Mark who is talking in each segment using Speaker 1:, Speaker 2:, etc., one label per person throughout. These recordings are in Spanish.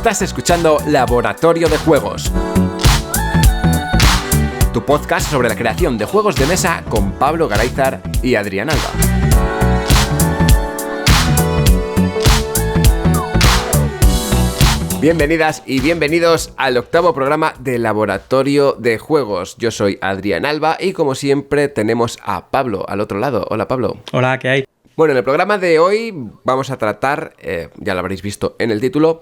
Speaker 1: Estás escuchando Laboratorio de Juegos, tu podcast sobre la creación de juegos de mesa con Pablo Garayzar y Adrián Alba. Bienvenidas y bienvenidos al octavo programa de Laboratorio de Juegos. Yo soy Adrián Alba y como siempre tenemos a Pablo al otro lado. Hola Pablo.
Speaker 2: Hola, ¿qué hay?
Speaker 1: Bueno, en el programa de hoy vamos a tratar, ya lo habréis visto en el título,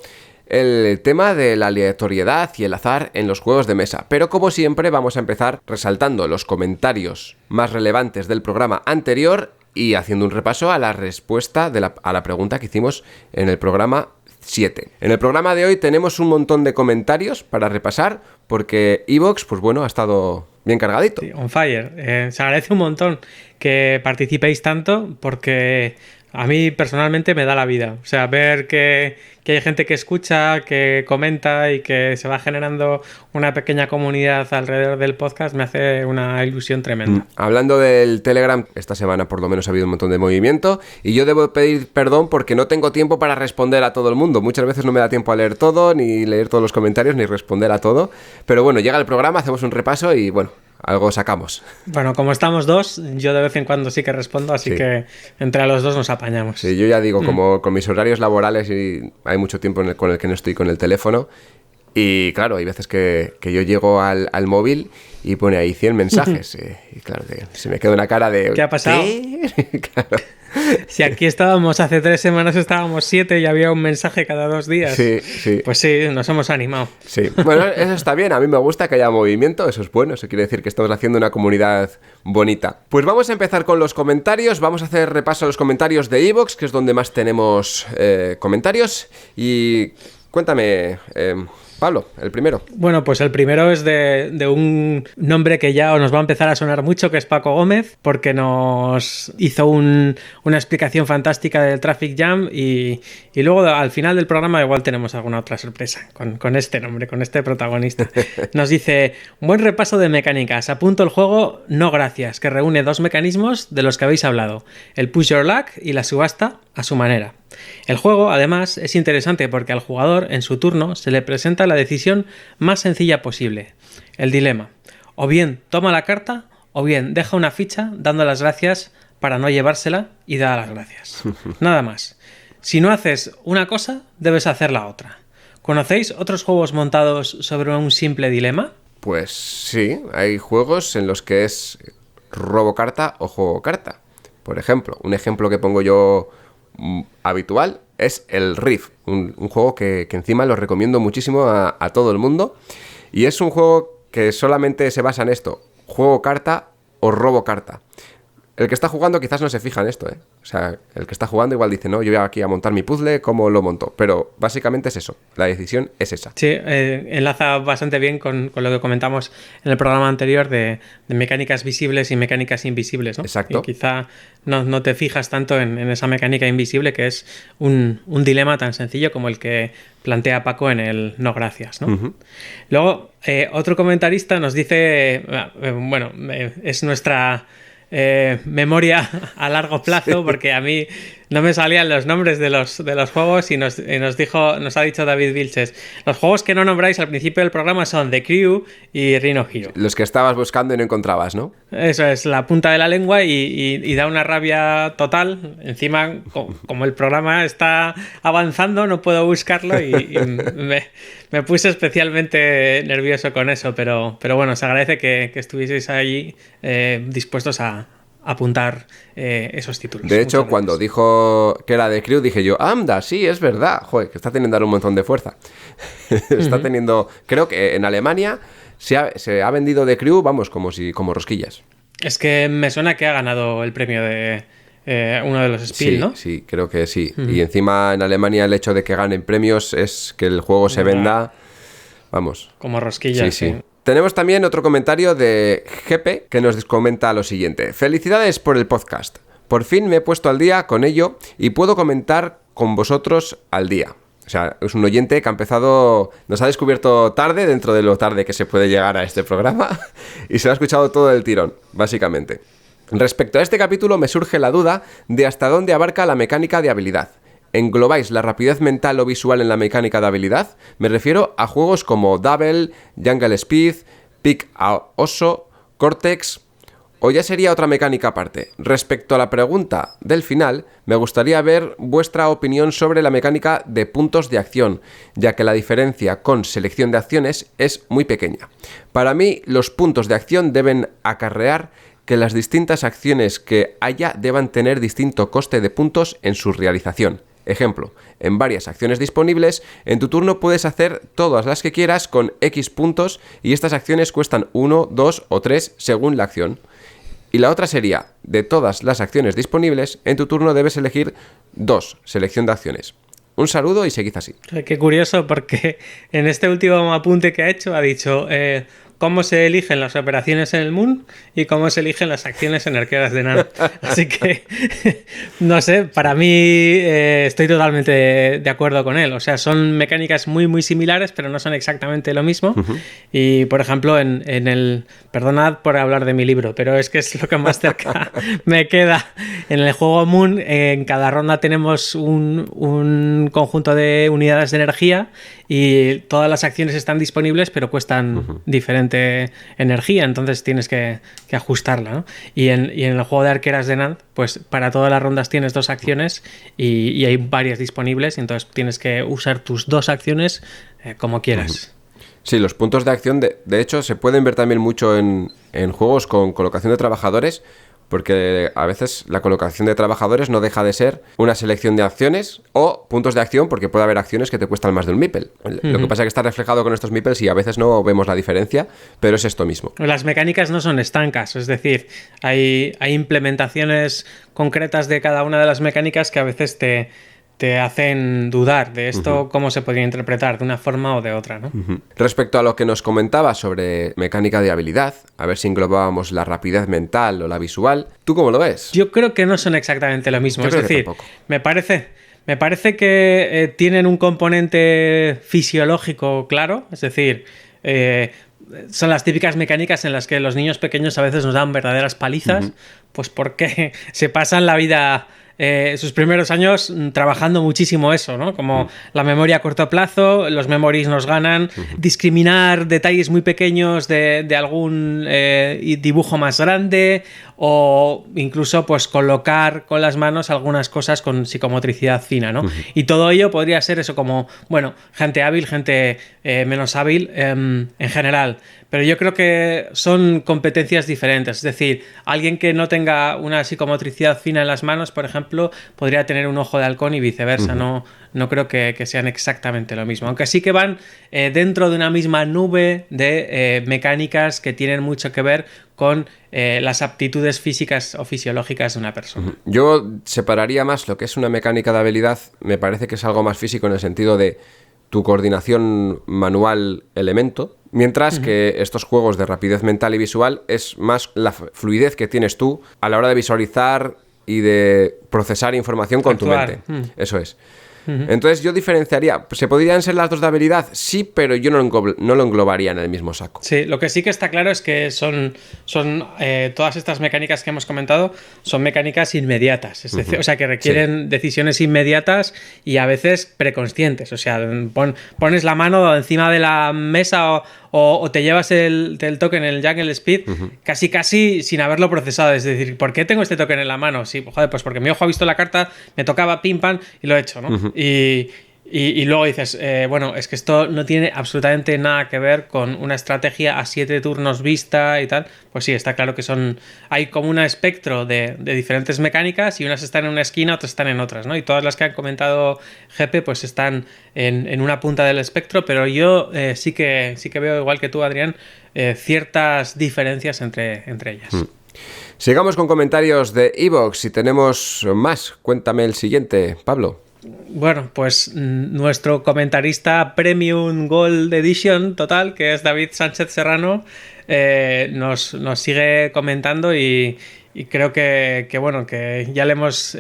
Speaker 1: el tema de la aleatoriedad y el azar en los juegos de mesa. Pero como siempre vamos a empezar resaltando los comentarios más relevantes del programa anterior y haciendo un repaso a la respuesta a la pregunta que hicimos en el programa 7. En el programa de hoy tenemos un montón de comentarios para repasar porque iVoox, pues bueno, ha estado bien cargadito.
Speaker 2: Sí, on fire. Se agradece un montón que participéis tanto porque a mí personalmente me da la vida. O sea, ver que hay gente que escucha, que comenta y que se va generando una pequeña comunidad alrededor del podcast me hace una ilusión tremenda.
Speaker 1: Hablando del Telegram, esta semana por lo menos ha habido un montón de movimiento y yo debo pedir perdón porque no tengo tiempo para responder a todo el mundo. Muchas veces no me da tiempo a leer todo, ni leer todos los comentarios, ni responder a todo. Pero bueno, llega el programa, hacemos un repaso y bueno, algo sacamos.
Speaker 2: Bueno, como estamos dos, yo de vez en cuando sí que respondo, así que entre los dos nos apañamos.
Speaker 1: Sí, yo ya digo, como con mis horarios laborales y hay mucho tiempo con el que no estoy con el teléfono y claro, hay veces que yo llego al móvil y pone ahí 100 mensajes y claro, se me queda una cara de...
Speaker 2: ¿Qué ha pasado?
Speaker 1: ¿Qué? Claro.
Speaker 2: Si aquí estábamos hace 3 semanas, estábamos 7 y había un mensaje cada 2 días.
Speaker 1: Sí, sí.
Speaker 2: Pues sí, nos hemos animado.
Speaker 1: Sí, bueno, eso está bien, a mí me gusta que haya movimiento, eso es bueno, eso quiere decir que estamos haciendo una comunidad bonita. Pues vamos a empezar con los comentarios, vamos a hacer repaso a los comentarios de iVoox, que es donde más tenemos comentarios, y cuéntame... Pablo, el primero.
Speaker 2: Bueno, pues el primero es de un nombre que ya nos va a empezar a sonar mucho, que es Paco Gómez, porque nos hizo una explicación fantástica del Traffic Jam y luego al final del programa igual tenemos alguna otra sorpresa con este nombre, con este protagonista. Nos dice, buen repaso de mecánicas, apunto el juego No Gracias, que reúne 2 mecanismos de los que habéis hablado, el Push Your Luck y la subasta a su manera. El juego, además, es interesante porque al jugador, en su turno, se le presenta la decisión más sencilla posible, el dilema. O bien toma la carta, o bien deja una ficha dando las gracias para no llevársela y da las gracias. Nada más. Si no haces una cosa, debes hacer la otra. ¿Conocéis otros juegos montados sobre un simple dilema?
Speaker 1: Pues sí, hay juegos en los que es robo carta o juego carta. Por ejemplo, un ejemplo que pongo yo habitual es el Riff, un juego que encima lo recomiendo muchísimo a todo el mundo y es un juego que solamente se basa en esto, juego carta o robo carta. El que está jugando quizás no se fija en esto, O sea, el que está jugando igual dice, no, yo voy aquí a montar mi puzzle, ¿cómo lo monto? Pero básicamente es eso, la decisión es esa.
Speaker 2: Sí, enlaza bastante bien con lo que comentamos en el programa anterior de mecánicas visibles y mecánicas invisibles, ¿no?
Speaker 1: Exacto.
Speaker 2: Y quizá no te fijas tanto en esa mecánica invisible que es un dilema tan sencillo como el que plantea Paco en el No Gracias, ¿no? Uh-huh. Luego, otro comentarista nos dice, es nuestra... memoria a largo plazo, sí. Porque a mí no me salían los nombres de los juegos y nos ha dicho David Vilches, los juegos que no nombráis al principio del programa son The Crew y Rhino Hero.
Speaker 1: Los que estabas buscando y no encontrabas, ¿no?
Speaker 2: Eso es, la punta de la lengua y da una rabia total. Encima, como el programa está avanzando, no puedo buscarlo y me puse especialmente nervioso con eso, pero bueno, se agradece que estuvieseis ahí dispuestos a apuntar esos títulos.
Speaker 1: De hecho, cuando dijo que era de Crew, dije yo, anda, sí, es verdad. Joder, que está teniendo ahora un montón de fuerza. Está teniendo... Creo que en Alemania se ha vendido de Crew, vamos, como rosquillas.
Speaker 2: Es que me suena que ha ganado el premio de uno de los Spiel,
Speaker 1: sí,
Speaker 2: ¿no?
Speaker 1: Sí, creo que sí. Y encima en Alemania el hecho de que ganen premios es que el juego se venda, vamos.
Speaker 2: Como rosquillas, sí.
Speaker 1: Tenemos también otro comentario de Jepe que nos comenta lo siguiente. Felicidades por el podcast. Por fin me he puesto al día con ello y puedo comentar con vosotros al día. O sea, es un oyente que nos ha descubierto tarde, dentro de lo tarde que se puede llegar a este programa, y se lo ha escuchado todo del tirón, básicamente. Respecto a este capítulo me surge la duda de hasta dónde abarca la mecánica de habilidad. ¿Englobáis la rapidez mental o visual en la mecánica de habilidad? Me refiero a juegos como Double, Jungle Speed, Pick a Oso, Cortex... ¿O ya sería otra mecánica aparte? Respecto a la pregunta del final, me gustaría ver vuestra opinión sobre la mecánica de puntos de acción, ya que la diferencia con selección de acciones es muy pequeña. Para mí, los puntos de acción deben acarrear que las distintas acciones que haya deban tener distinto coste de puntos en su realización. Ejemplo, en varias acciones disponibles, en tu turno puedes hacer todas las que quieras con X puntos y estas acciones cuestan 1, 2 o 3 según la acción. Y la otra sería, de todas las acciones disponibles, en tu turno debes elegir 2, selección de acciones. Un saludo y seguid así.
Speaker 2: Qué curioso, porque en este último apunte que ha hecho ha dicho cómo se eligen las operaciones en el Moon y cómo se eligen las acciones en Arqueras de Nan. Así que, no sé, para mí estoy totalmente de acuerdo con él. O sea, son mecánicas muy, muy similares, pero no son exactamente lo mismo. Uh-huh. Y, por ejemplo, en el... Perdonad por hablar de mi libro, pero es que es lo que más cerca me queda. En el juego Moon, en cada ronda tenemos un conjunto de unidades de energía y todas las acciones están disponibles, pero cuestan diferente energía, entonces tienes que ajustarla, ¿no? Y en el juego de Arqueras de Nan, pues para todas las rondas tienes 2 acciones y hay varias disponibles, y entonces tienes que usar tus 2 acciones como quieras.
Speaker 1: Sí, los puntos de acción, de hecho, se pueden ver también mucho en juegos con colocación de trabajadores, porque a veces la colocación de trabajadores no deja de ser una selección de acciones o puntos de acción, porque puede haber acciones que te cuestan más de un meeple. Lo que pasa es que está reflejado con estos meeples y a veces no vemos la diferencia, pero es esto mismo.
Speaker 2: Las mecánicas no son estancas, es decir, hay implementaciones concretas de cada una de las mecánicas que a veces te hacen dudar de esto, cómo se podría interpretar de una forma o de otra, ¿no?
Speaker 1: Respecto a lo que nos comentaba sobre mecánica de habilidad, a ver si englobábamos la rapidez mental o la visual, ¿tú cómo lo ves?
Speaker 2: Yo creo que no son exactamente lo mismo. Es decir, me parece que tienen un componente fisiológico claro, es decir, son las típicas mecánicas en las que los niños pequeños a veces nos dan verdaderas palizas, pues porque se pasan la vida... sus primeros años trabajando muchísimo eso, ¿no? Como la memoria a corto plazo, los memories nos ganan, discriminar detalles muy pequeños de algún dibujo más grande, o incluso pues colocar con las manos algunas cosas con psicomotricidad fina, ¿no? Y todo ello podría ser eso, como, bueno, gente hábil, gente menos hábil en general. Pero yo creo que son competencias diferentes. Es decir, alguien que no tenga una psicomotricidad fina en las manos, por ejemplo, podría tener un ojo de halcón y viceversa. No creo que sean exactamente lo mismo. Aunque sí que van dentro de una misma nube de mecánicas que tienen mucho que ver con las aptitudes físicas o fisiológicas de una persona.
Speaker 1: Yo separaría más lo que es una mecánica de habilidad. Me parece que es algo más físico en el sentido de tu coordinación manual-elemento, mientras que estos juegos de rapidez mental y visual es más la fluidez que tienes tú a la hora de visualizar y de procesar información con tu mente. Eso es. Entonces yo diferenciaría, ¿se podrían ser las dos de habilidad? Sí, pero yo no lo englobaría en el mismo saco.
Speaker 2: Sí, lo que sí que está claro es que son todas estas mecánicas que hemos comentado son mecánicas inmediatas, es decir, o sea, que requieren decisiones inmediatas y a veces preconscientes, o sea, pones la mano encima de la mesa o te llevas el token, el Jungle Speed, casi sin haberlo procesado. Es decir, ¿por qué tengo este token en la mano? Sí, joder, pues porque mi ojo ha visto la carta, me tocaba pim pam y lo he hecho, ¿no? Y luego dices, bueno, es que esto no tiene absolutamente nada que ver con una estrategia a 7 turnos vista y tal. Pues sí, está claro que hay como un espectro de diferentes mecánicas y unas están en una esquina, otras están en otras, ¿no? Y todas las que han comentado Jepe pues están en una punta del espectro, pero yo sí que veo, igual que tú, Adrián, ciertas diferencias entre ellas.
Speaker 1: Sigamos con comentarios de iVoox. Si tenemos más, cuéntame el siguiente, Pablo.
Speaker 2: Bueno, pues nuestro comentarista Premium Gold Edition total, que es David Sánchez Serrano, nos sigue comentando y y creo que bueno, que ya le hemos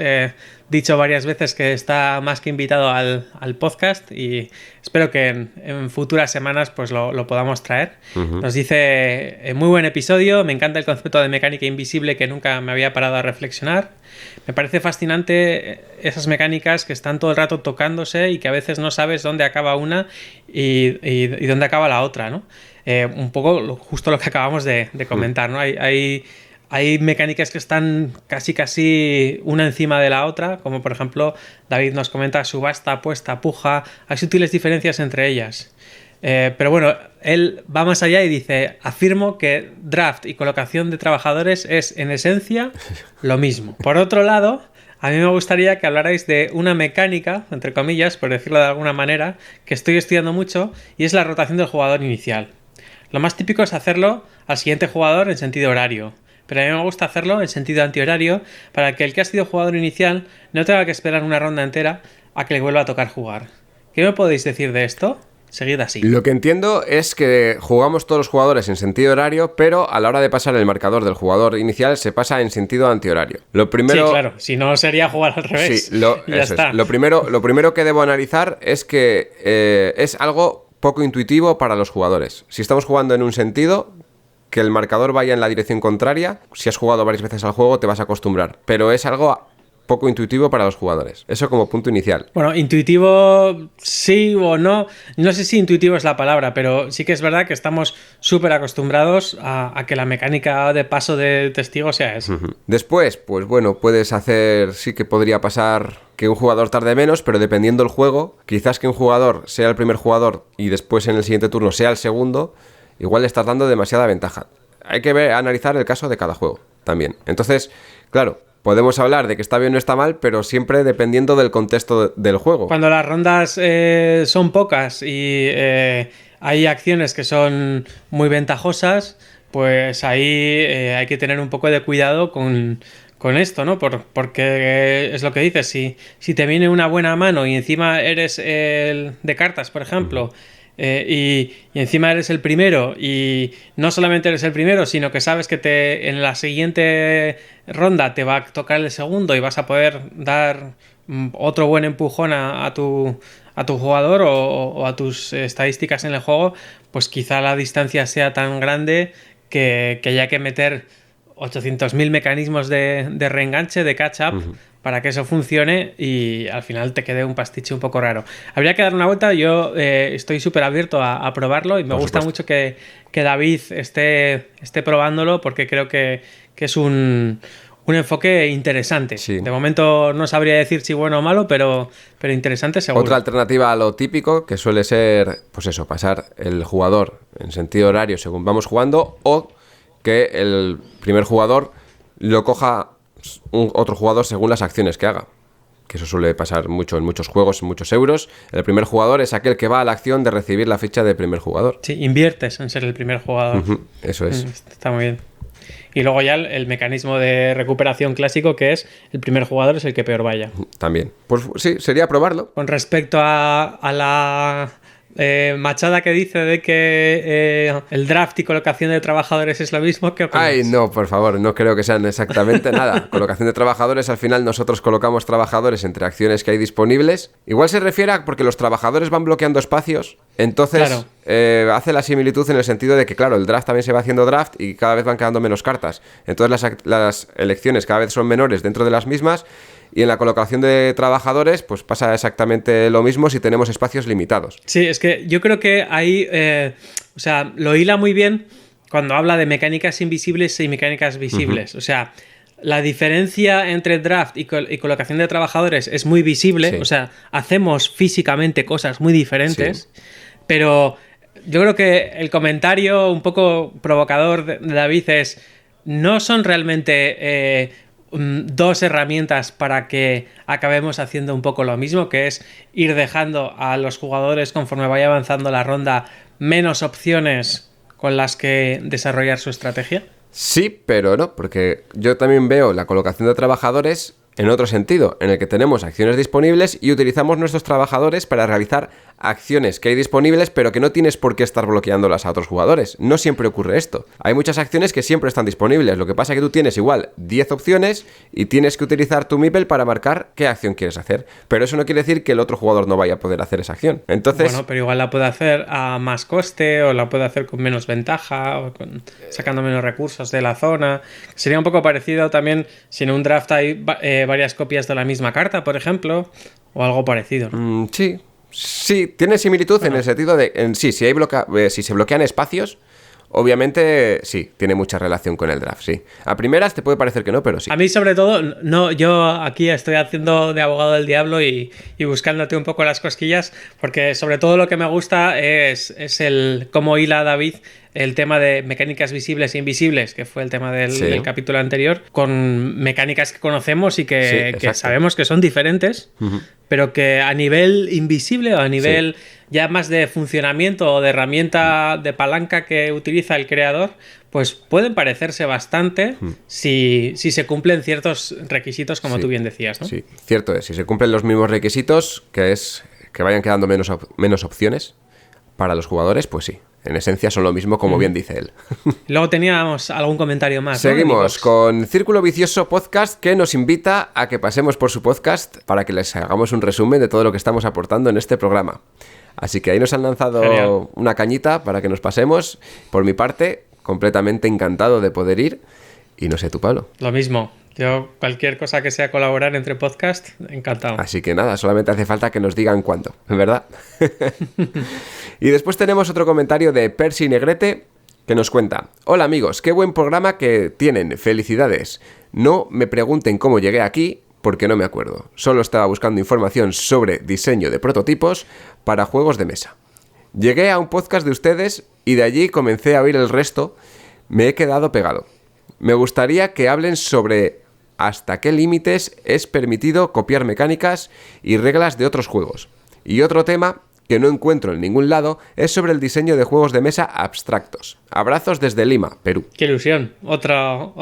Speaker 2: dicho varias veces que está más que invitado al podcast y espero que en futuras semanas pues lo podamos traer. Nos dice, muy buen episodio, me encanta el concepto de mecánica invisible que nunca me había parado a reflexionar. Me parece fascinante esas mecánicas que están todo el rato tocándose y que a veces no sabes dónde acaba una y dónde acaba la otra, ¿no? Un poco justo lo que acabamos de comentar, ¿no? Hay mecánicas que están casi una encima de la otra, como por ejemplo David nos comenta subasta, apuesta, puja, hay sutiles diferencias entre ellas. Pero bueno, él va más allá y dice, afirmo que draft y colocación de trabajadores es en esencia lo mismo. Por otro lado, a mí me gustaría que hablarais de una mecánica, entre comillas, por decirlo de alguna manera, que estoy estudiando mucho y es la rotación del jugador inicial. Lo más típico es hacerlo al siguiente jugador en sentido horario. Pero a mí me gusta hacerlo en sentido antihorario para que el que ha sido jugador inicial no tenga que esperar una ronda entera a que le vuelva a tocar jugar. ¿Qué me podéis decir de esto? Seguid así.
Speaker 1: Lo que entiendo es que jugamos todos los jugadores en sentido horario, pero a la hora de pasar el marcador del jugador inicial se pasa en sentido antihorario. Lo primero...
Speaker 2: Sí, claro, si no sería jugar al revés.
Speaker 1: Sí, ya está. Lo primero que debo analizar es que es algo poco intuitivo para los jugadores. Si estamos jugando en un sentido, que el marcador vaya en la dirección contraria, si has jugado varias veces al juego te vas a acostumbrar, pero es algo poco intuitivo para los jugadores. Eso como punto inicial.
Speaker 2: Bueno, intuitivo sí o no. No sé si intuitivo es la palabra, pero sí que es verdad que estamos súper acostumbrados a que la mecánica de paso de testigo sea esa.
Speaker 1: Después, pues bueno, puedes hacer... Sí que podría pasar que un jugador tarde menos, pero dependiendo del juego, quizás que un jugador sea el primer jugador y después en el siguiente turno sea el segundo, igual le estás dando demasiada ventaja. Hay que analizar el caso de cada juego también. Entonces, claro, podemos hablar de que está bien o está mal, pero siempre dependiendo del contexto del juego.
Speaker 2: Cuando las rondas son pocas y hay acciones que son muy ventajosas, pues ahí hay que tener un poco de cuidado con esto, ¿no? Porque es lo que dices, si te viene una buena mano y encima eres el de cartas, por ejemplo, y encima eres el primero y no solamente eres el primero, sino que sabes que en la siguiente ronda te va a tocar el segundo y vas a poder dar otro buen empujón a tu jugador o a tus estadísticas en el juego, pues quizá la distancia sea tan grande que haya que meter 800.000 mecanismos de reenganche, de catch-up, para que eso funcione y al final te quede un pastiche un poco raro. Habría que dar una vuelta, yo estoy súper abierto a probarlo y me gusta mucho que David esté probándolo porque creo que es un enfoque interesante.
Speaker 1: Sí.
Speaker 2: De momento no sabría decir si bueno o malo, pero interesante seguro.
Speaker 1: Otra alternativa a lo típico, que suele ser, pues eso, pasar el jugador en sentido horario según vamos jugando, o que el primer jugador lo coja otro jugador según las acciones que haga. Que eso suele pasar mucho en muchos juegos, en muchos euros. El primer jugador es aquel que va a la acción de recibir la ficha del primer jugador.
Speaker 2: Sí, inviertes en ser el primer jugador.
Speaker 1: Eso es.
Speaker 2: Está muy bien. Y luego ya el mecanismo de recuperación clásico, que es el primer jugador es el que peor vaya.
Speaker 1: También. Pues sí, sería probarlo.
Speaker 2: Con respecto a la machada que dice de que el draft y colocación de trabajadores es lo mismo, ¿qué opinas?
Speaker 1: Ay, no, por favor, no creo que sean exactamente nada. Colocación de trabajadores, al final nosotros colocamos trabajadores entre acciones que hay disponibles. Igual se refiere a porque los trabajadores van bloqueando espacios, entonces claro. Hace la similitud en el sentido de que, claro, el draft también se va haciendo draft y cada vez van quedando menos cartas. Entonces las elecciones cada vez son menores dentro de las mismas. Y en la colocación de trabajadores, pues pasa exactamente lo mismo si tenemos espacios limitados.
Speaker 2: Sí, es que yo creo que ahí, o sea, lo hila muy bien cuando habla de mecánicas invisibles y mecánicas visibles. O sea, la diferencia entre draft y colocación de trabajadores es muy visible. Sí. O sea, hacemos físicamente cosas muy diferentes. Sí. Pero yo creo que el comentario un poco provocador de David es, no son realmente... dos herramientas para que acabemos haciendo un poco lo mismo, que es ir dejando a los jugadores conforme vaya avanzando la ronda menos opciones con las que desarrollar su estrategia.
Speaker 1: Sí, pero no, porque yo también veo la colocación de trabajadores en otro sentido, en el que tenemos acciones disponibles y utilizamos nuestros trabajadores para realizar acciones que hay disponibles, pero que no tienes por qué estar bloqueándolas a otros jugadores. No siempre ocurre esto. Hay muchas acciones que siempre están disponibles. Lo que pasa es que tú tienes igual 10 opciones y tienes que utilizar tu meeple para marcar qué acción quieres hacer. Pero eso no quiere decir que el otro jugador no vaya a poder hacer esa acción. Entonces,
Speaker 2: bueno, pero igual la puede hacer a más coste, o la puede hacer con menos ventaja, o sacando menos recursos de la zona. Sería un poco parecido también si en un draft hay varias copias de la misma carta, por ejemplo, o algo parecido, ¿no?
Speaker 1: Sí, tiene similitud en el sentido de, si se bloquean espacios, obviamente sí, tiene mucha relación con el draft, sí. A primeras te puede parecer que no, pero sí.
Speaker 2: A mí sobre todo, no, yo aquí estoy haciendo de abogado del diablo y buscándote un poco las cosquillas, porque sobre todo lo que me gusta es el cómo hila David el tema de mecánicas visibles e invisibles, que fue el tema del capítulo anterior, con mecánicas que conocemos y que sabemos que son diferentes, pero que a nivel invisible o a nivel ya más de funcionamiento o de herramienta de palanca que utiliza el creador, pues pueden parecerse bastante si se cumplen ciertos requisitos, como tú bien decías, ¿no?
Speaker 1: Sí, cierto es. Si se cumplen los mismos requisitos, que es que vayan quedando menos opciones para los jugadores, pues sí. En esencia son lo mismo, como bien dice él.
Speaker 2: Luego teníamos algún comentario más, ¿no?
Speaker 1: Seguimos con Círculo Vicioso Podcast, que nos invita a que pasemos por su podcast para que les hagamos un resumen de todo lo que estamos aportando en este programa. Así que ahí nos han lanzado una cañita para que nos pasemos. Por mi parte, completamente encantado de poder ir. Y no sé tú, Pablo.
Speaker 2: Lo mismo. Yo, cualquier cosa que sea colaborar entre podcast, encantado.
Speaker 1: Así que nada, solamente hace falta que nos digan cuándo, ¿verdad? Y después tenemos otro comentario de Percy Negrete, que nos cuenta: hola amigos, qué buen programa que tienen, felicidades. No me pregunten cómo llegué aquí, porque no me acuerdo. Solo estaba buscando información sobre diseño de prototipos para juegos de mesa. Llegué a un podcast de ustedes y de allí comencé a oír el resto. Me he quedado pegado. Me gustaría que hablen sobre hasta qué límites es permitido copiar mecánicas y reglas de otros juegos. Y otro tema que no encuentro en ningún lado es sobre el diseño de juegos de mesa abstractos. Abrazos desde Lima, Perú.
Speaker 2: Qué ilusión. Otro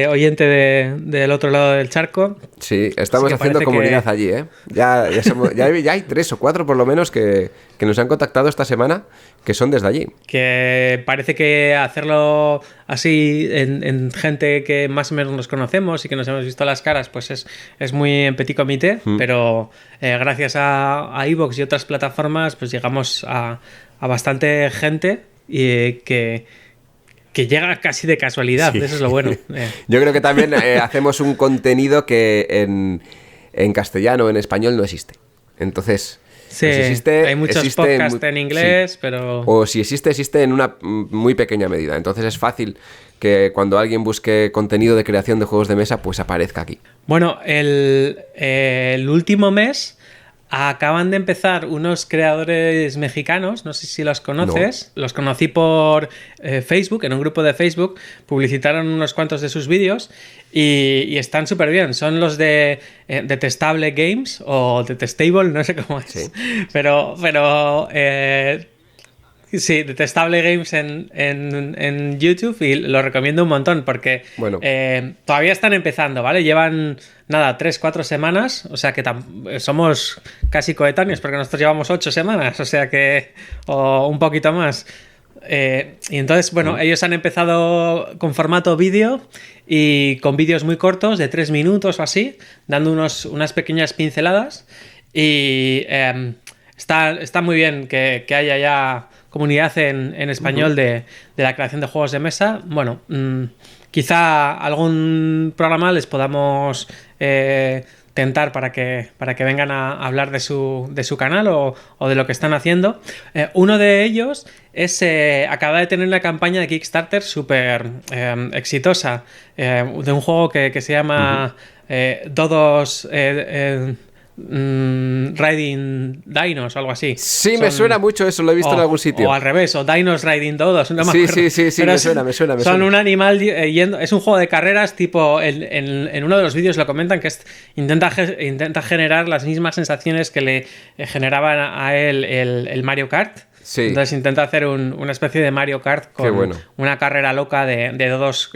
Speaker 2: oyente del otro lado del charco.
Speaker 1: Sí, estamos haciendo comunidad allí, ¿eh? Ya hay 3 o 4 por lo menos que nos han contactado esta semana, que son desde allí.
Speaker 2: Que parece que hacerlo así en gente que más o menos nos conocemos y que nos hemos visto las caras, pues es muy en petit comité, pero gracias a iVoox y otras plataformas, pues llegamos a bastante gente y que llega casi de casualidad, eso es lo bueno.
Speaker 1: Yo creo que también hacemos un contenido que en castellano o en español no existe. Entonces,
Speaker 2: sí,
Speaker 1: pues existe,
Speaker 2: hay muchos podcasts en inglés, pero...
Speaker 1: O si existe en una muy pequeña medida. Entonces es fácil que cuando alguien busque contenido de creación de juegos de mesa, pues aparezca aquí.
Speaker 2: Bueno, el último mes acaban de empezar unos creadores mexicanos, no sé si los conoces, Los conocí por Facebook, en un grupo de Facebook, publicitaron unos cuantos de sus vídeos y están súper bien, son los de Detestable Games o Detestable, no sé cómo es, sí. pero sí, Detestable Games en YouTube, y lo recomiendo un montón porque todavía están empezando, ¿vale? Llevan, 3-4 semanas, o sea que somos casi coetáneos porque nosotros llevamos 8 semanas, o sea que, o un poquito más. Y entonces, ellos han empezado con formato vídeo y con vídeos muy cortos, de 3 minutos o así, dando unas pequeñas pinceladas, y está muy bien que haya ya comunidad en español de la creación de juegos de mesa. Bueno, quizá algún programa les podamos tentar para que vengan a hablar de su canal o de lo que están haciendo. Uno de ellos acaba de tener una campaña de Kickstarter súper exitosa, de un juego que se llama Dodos Riding Dinos o algo así.
Speaker 1: Sí, me suena mucho eso, lo he visto en algún sitio.
Speaker 2: O al revés, o Dinos Riding Dodos, no me acuerdo.
Speaker 1: Sí, me suena.
Speaker 2: Son un animal yendo. Es un juego de carreras tipo. En uno de los vídeos lo comentan que intenta generar las mismas sensaciones que le generaban a él el Mario Kart.
Speaker 1: Sí.
Speaker 2: Entonces intenta hacer una especie de Mario Kart con
Speaker 1: bueno.
Speaker 2: una carrera loca de dodos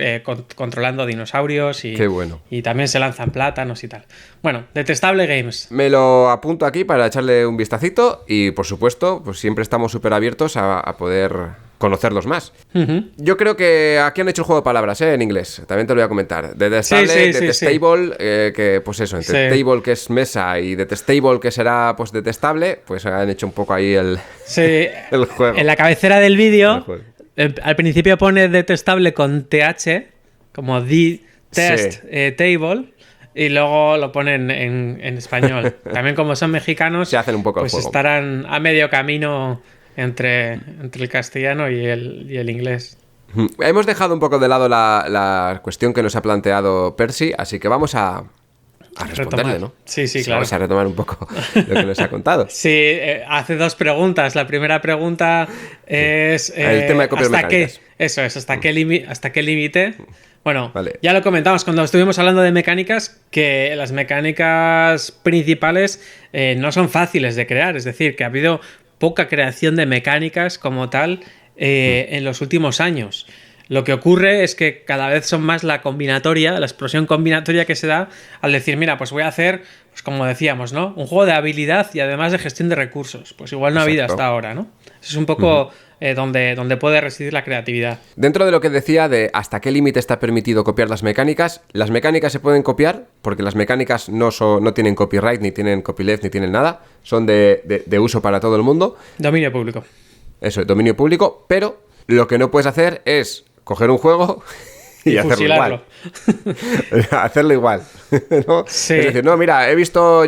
Speaker 2: controlando dinosaurios
Speaker 1: Qué bueno.
Speaker 2: y también se lanzan plátanos y tal. Bueno, Detestable Games.
Speaker 1: Me lo apunto aquí para echarle un vistacito y, por supuesto, pues siempre estamos súper abiertos a poder conocerlos más.
Speaker 2: Uh-huh.
Speaker 1: Yo creo que aquí han hecho el juego de palabras, en inglés. También te lo voy a comentar. Detestable,
Speaker 2: Sí,
Speaker 1: detestable, que pues eso, entre
Speaker 2: Sí.
Speaker 1: table que es mesa y detestable que será pues detestable, pues han hecho un poco ahí el juego.
Speaker 2: En la cabecera del
Speaker 1: El
Speaker 2: vídeo,
Speaker 1: juego.
Speaker 2: al principio pone Detestable con TH, como The Test Table. Y luego lo ponen en español. También como son mexicanos,
Speaker 1: Se hacen un poco el
Speaker 2: pues
Speaker 1: juego.
Speaker 2: estarán a medio camino entre el castellano y el inglés.
Speaker 1: Hemos dejado un poco de lado la cuestión que nos ha planteado Percy, así que vamos a responderle,
Speaker 2: Retomar.
Speaker 1: ¿no?
Speaker 2: Sí, claro.
Speaker 1: Vamos a retomar un poco lo que nos ha contado.
Speaker 2: Sí, hace dos preguntas. La primera pregunta es...
Speaker 1: El tema de copias
Speaker 2: ¿hasta qué?
Speaker 1: mecánicas.
Speaker 2: Eso es, ¿hasta qué límite? Bueno,
Speaker 1: Vale.
Speaker 2: ya lo comentamos cuando estuvimos hablando de mecánicas, que las mecánicas principales no son fáciles de crear. Es decir, que ha habido poca creación de mecánicas como tal en los últimos años. Lo que ocurre es que cada vez son más la combinatoria, la explosión combinatoria que se da al decir, mira, pues voy a hacer, pues como decíamos, ¿no? Un juego de habilidad y además de gestión de recursos. Pues igual no ha habido hasta ahora, ¿no? Eso es un poco donde puede residir la creatividad.
Speaker 1: Dentro de lo que decía de hasta qué límite está permitido copiar las mecánicas se pueden copiar porque las mecánicas no tienen copyright, ni tienen copyleft, ni tienen nada. Son de uso para todo el mundo.
Speaker 2: Dominio público.
Speaker 1: Eso, dominio público, pero lo que no puedes hacer es coger un juego y hacerlo
Speaker 2: fusilarlo.
Speaker 1: igual. Hacerlo igual. ¿No?
Speaker 2: Sí.
Speaker 1: Es decir, no, mira, he visto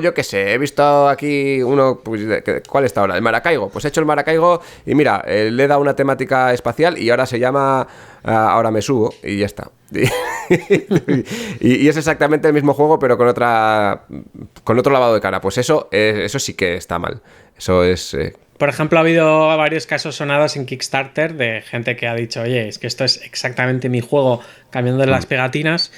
Speaker 1: aquí uno, pues, ¿cuál está ahora? El Maracaibo. Pues he hecho el Maracaibo y mira, le he dado una temática espacial y ahora se llama Ahora me subo y ya está. y es exactamente el mismo juego, pero con otro lavado de cara. Pues eso sí que está mal. Eso es...
Speaker 2: Por ejemplo, ha habido varios casos sonados en Kickstarter de gente que ha dicho, oye, es que esto es exactamente mi juego, cambiando las pegatinas.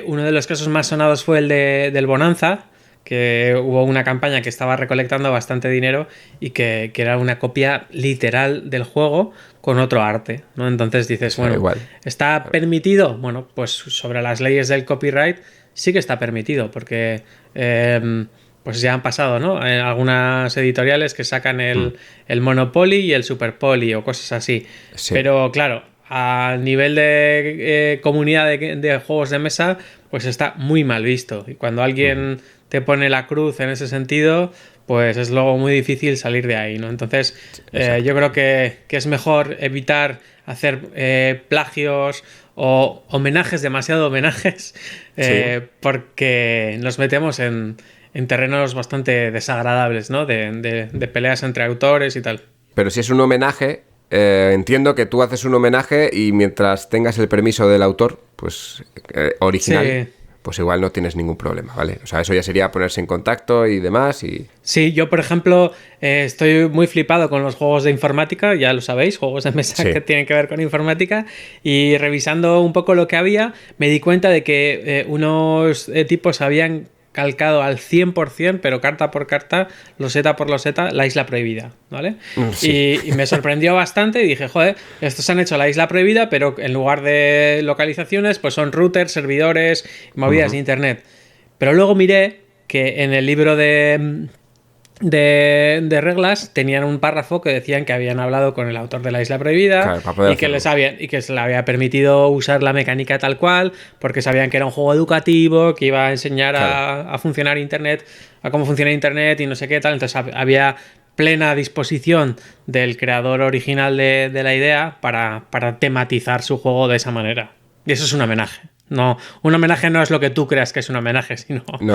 Speaker 2: Uno de los casos más sonados fue el del Bonanza, que hubo una campaña que estaba recolectando bastante dinero y que era una copia literal del juego con otro arte, ¿no? Entonces dices, bueno,
Speaker 1: igual.
Speaker 2: ¿está permitido? Bueno, pues sobre las leyes del copyright sí que está permitido, porque... pues ya han pasado, ¿no? En algunas editoriales que sacan el Monopoly y el Superpoly o cosas así.
Speaker 1: Sí.
Speaker 2: Pero claro, a nivel de comunidad de juegos de mesa, pues está muy mal visto. Y cuando alguien te pone la cruz en ese sentido, pues es luego muy difícil salir de ahí, ¿no? Entonces, yo creo que es mejor evitar hacer plagios o demasiado homenajes, porque nos metemos en terrenos bastante desagradables, ¿no? De peleas entre autores y tal.
Speaker 1: Pero si es un homenaje, entiendo que tú haces un homenaje y mientras tengas el permiso del autor, pues original,
Speaker 2: Sí.
Speaker 1: pues igual no tienes ningún problema, ¿vale? O sea, eso ya sería ponerse en contacto y demás y...
Speaker 2: Sí, yo por ejemplo estoy muy flipado con los juegos de informática, ya lo sabéis, juegos de mesa
Speaker 1: Sí.
Speaker 2: que tienen que ver con informática, y revisando un poco lo que había, me di cuenta de que unos tipos habían calcado al 100%, pero carta por carta, loseta por loseta, la Isla Prohibida, ¿vale?
Speaker 1: Sí.
Speaker 2: Y me sorprendió bastante y dije, joder, estos han hecho la Isla Prohibida, pero en lugar de localizaciones, pues son routers, servidores, movidas de internet. Pero luego miré que en el libro de reglas tenían un párrafo que decían que habían hablado con el autor de la Isla Prohibida,
Speaker 1: Claro, para poder
Speaker 2: y que
Speaker 1: hacerlo.
Speaker 2: que se le había permitido usar la mecánica tal cual, porque sabían que era un juego educativo, que iba a enseñar a funcionar internet, a cómo funciona internet y no sé qué tal. Entonces había plena disposición del creador original de la idea para tematizar su juego de esa manera. Y eso es un homenaje. No, un homenaje no es lo que tú creas que es un homenaje, sino lo
Speaker 1: Un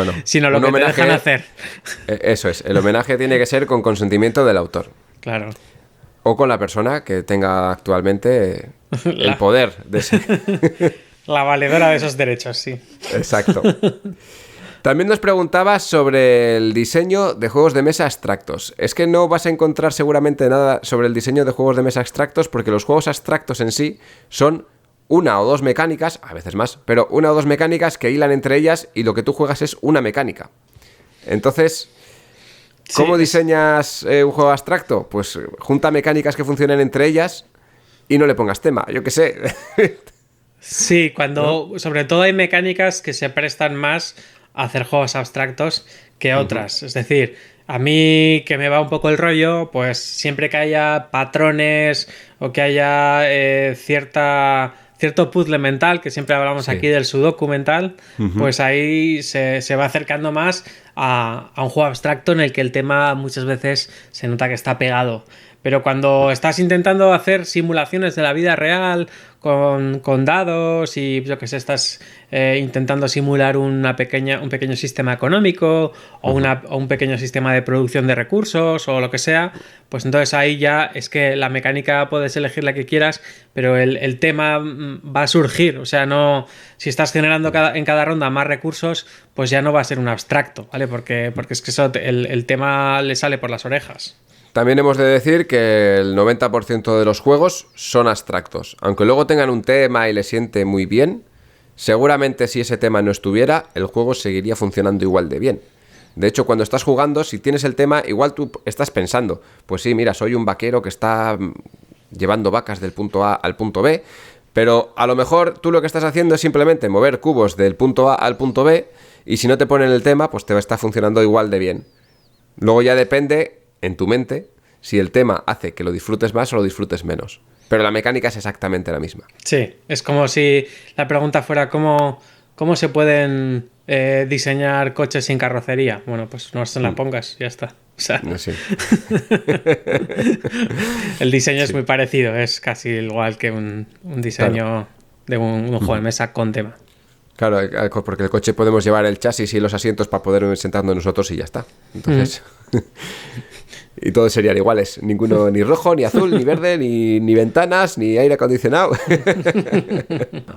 Speaker 2: que
Speaker 1: homenaje,
Speaker 2: te dejan hacer.
Speaker 1: Eso es, el homenaje tiene que ser con consentimiento del autor.
Speaker 2: Claro.
Speaker 1: O con la persona que tenga actualmente el
Speaker 2: La-
Speaker 1: poder de ese...
Speaker 2: La valedora de esos derechos, sí.
Speaker 1: Exacto. También nos preguntabas sobre el diseño de juegos de mesa abstractos. Es que no vas a encontrar seguramente nada sobre el diseño de juegos de mesa abstractos, porque los juegos abstractos en sí son una o dos mecánicas, a veces más, pero una o dos mecánicas que hilan entre ellas y lo que tú juegas es una mecánica. Entonces, ¿Cómo
Speaker 2: Sí,
Speaker 1: diseñas un juego abstracto? Pues junta mecánicas que funcionen entre ellas y no le pongas tema, yo qué sé.
Speaker 2: sí,
Speaker 1: ¿No?
Speaker 2: cuando sobre todo hay mecánicas que se prestan más a hacer juegos abstractos que otras. Es decir, a mí que me va un poco el rollo, pues siempre que haya patrones o que haya cierto puzzle mental, que siempre hablamos
Speaker 1: Sí.
Speaker 2: aquí del sudoku mental, pues ahí se va acercando más a un juego abstracto en el que el tema muchas veces se nota que está pegado. Pero cuando estás intentando hacer simulaciones de la vida real con dados y yo que sé, estás intentando simular un pequeño sistema económico o un pequeño sistema de producción de recursos o lo que sea, pues entonces ahí ya es que la mecánica puedes elegir la que quieras, pero el tema va a surgir. O sea, no, si estás generando en cada ronda más recursos, pues ya no va a ser un abstracto, ¿vale? Porque es que eso, el tema le sale por las orejas.
Speaker 1: También hemos de decir que el 90% de los juegos son abstractos. Aunque luego tengan un tema y le siente muy bien, seguramente si ese tema no estuviera, el juego seguiría funcionando igual de bien. De hecho, cuando estás jugando, si tienes el tema, igual tú estás pensando, pues sí, mira, soy un vaquero que está llevando vacas del punto A al punto B, pero a lo mejor tú lo que estás haciendo es simplemente mover cubos del punto A al punto B, y si no te ponen el tema, pues te va a estar funcionando igual de bien. Luego ya depende en tu mente si el tema hace que lo disfrutes más o lo disfrutes menos. Pero la mecánica es exactamente la misma.
Speaker 2: Sí, es como si la pregunta fuera cómo se pueden diseñar coches sin carrocería. Bueno, pues no se la pongas, ya está. O sea,
Speaker 1: Sí.
Speaker 2: el diseño es
Speaker 1: Sí.
Speaker 2: muy parecido, es casi igual que un diseño de un juego de mesa con tema.
Speaker 1: Claro, porque el coche podemos llevar el chasis y los asientos para poder sentarnos nosotros y ya está. Entonces... Y todos serían iguales. Ninguno, ni rojo, ni azul, ni verde, ni ventanas, ni aire acondicionado.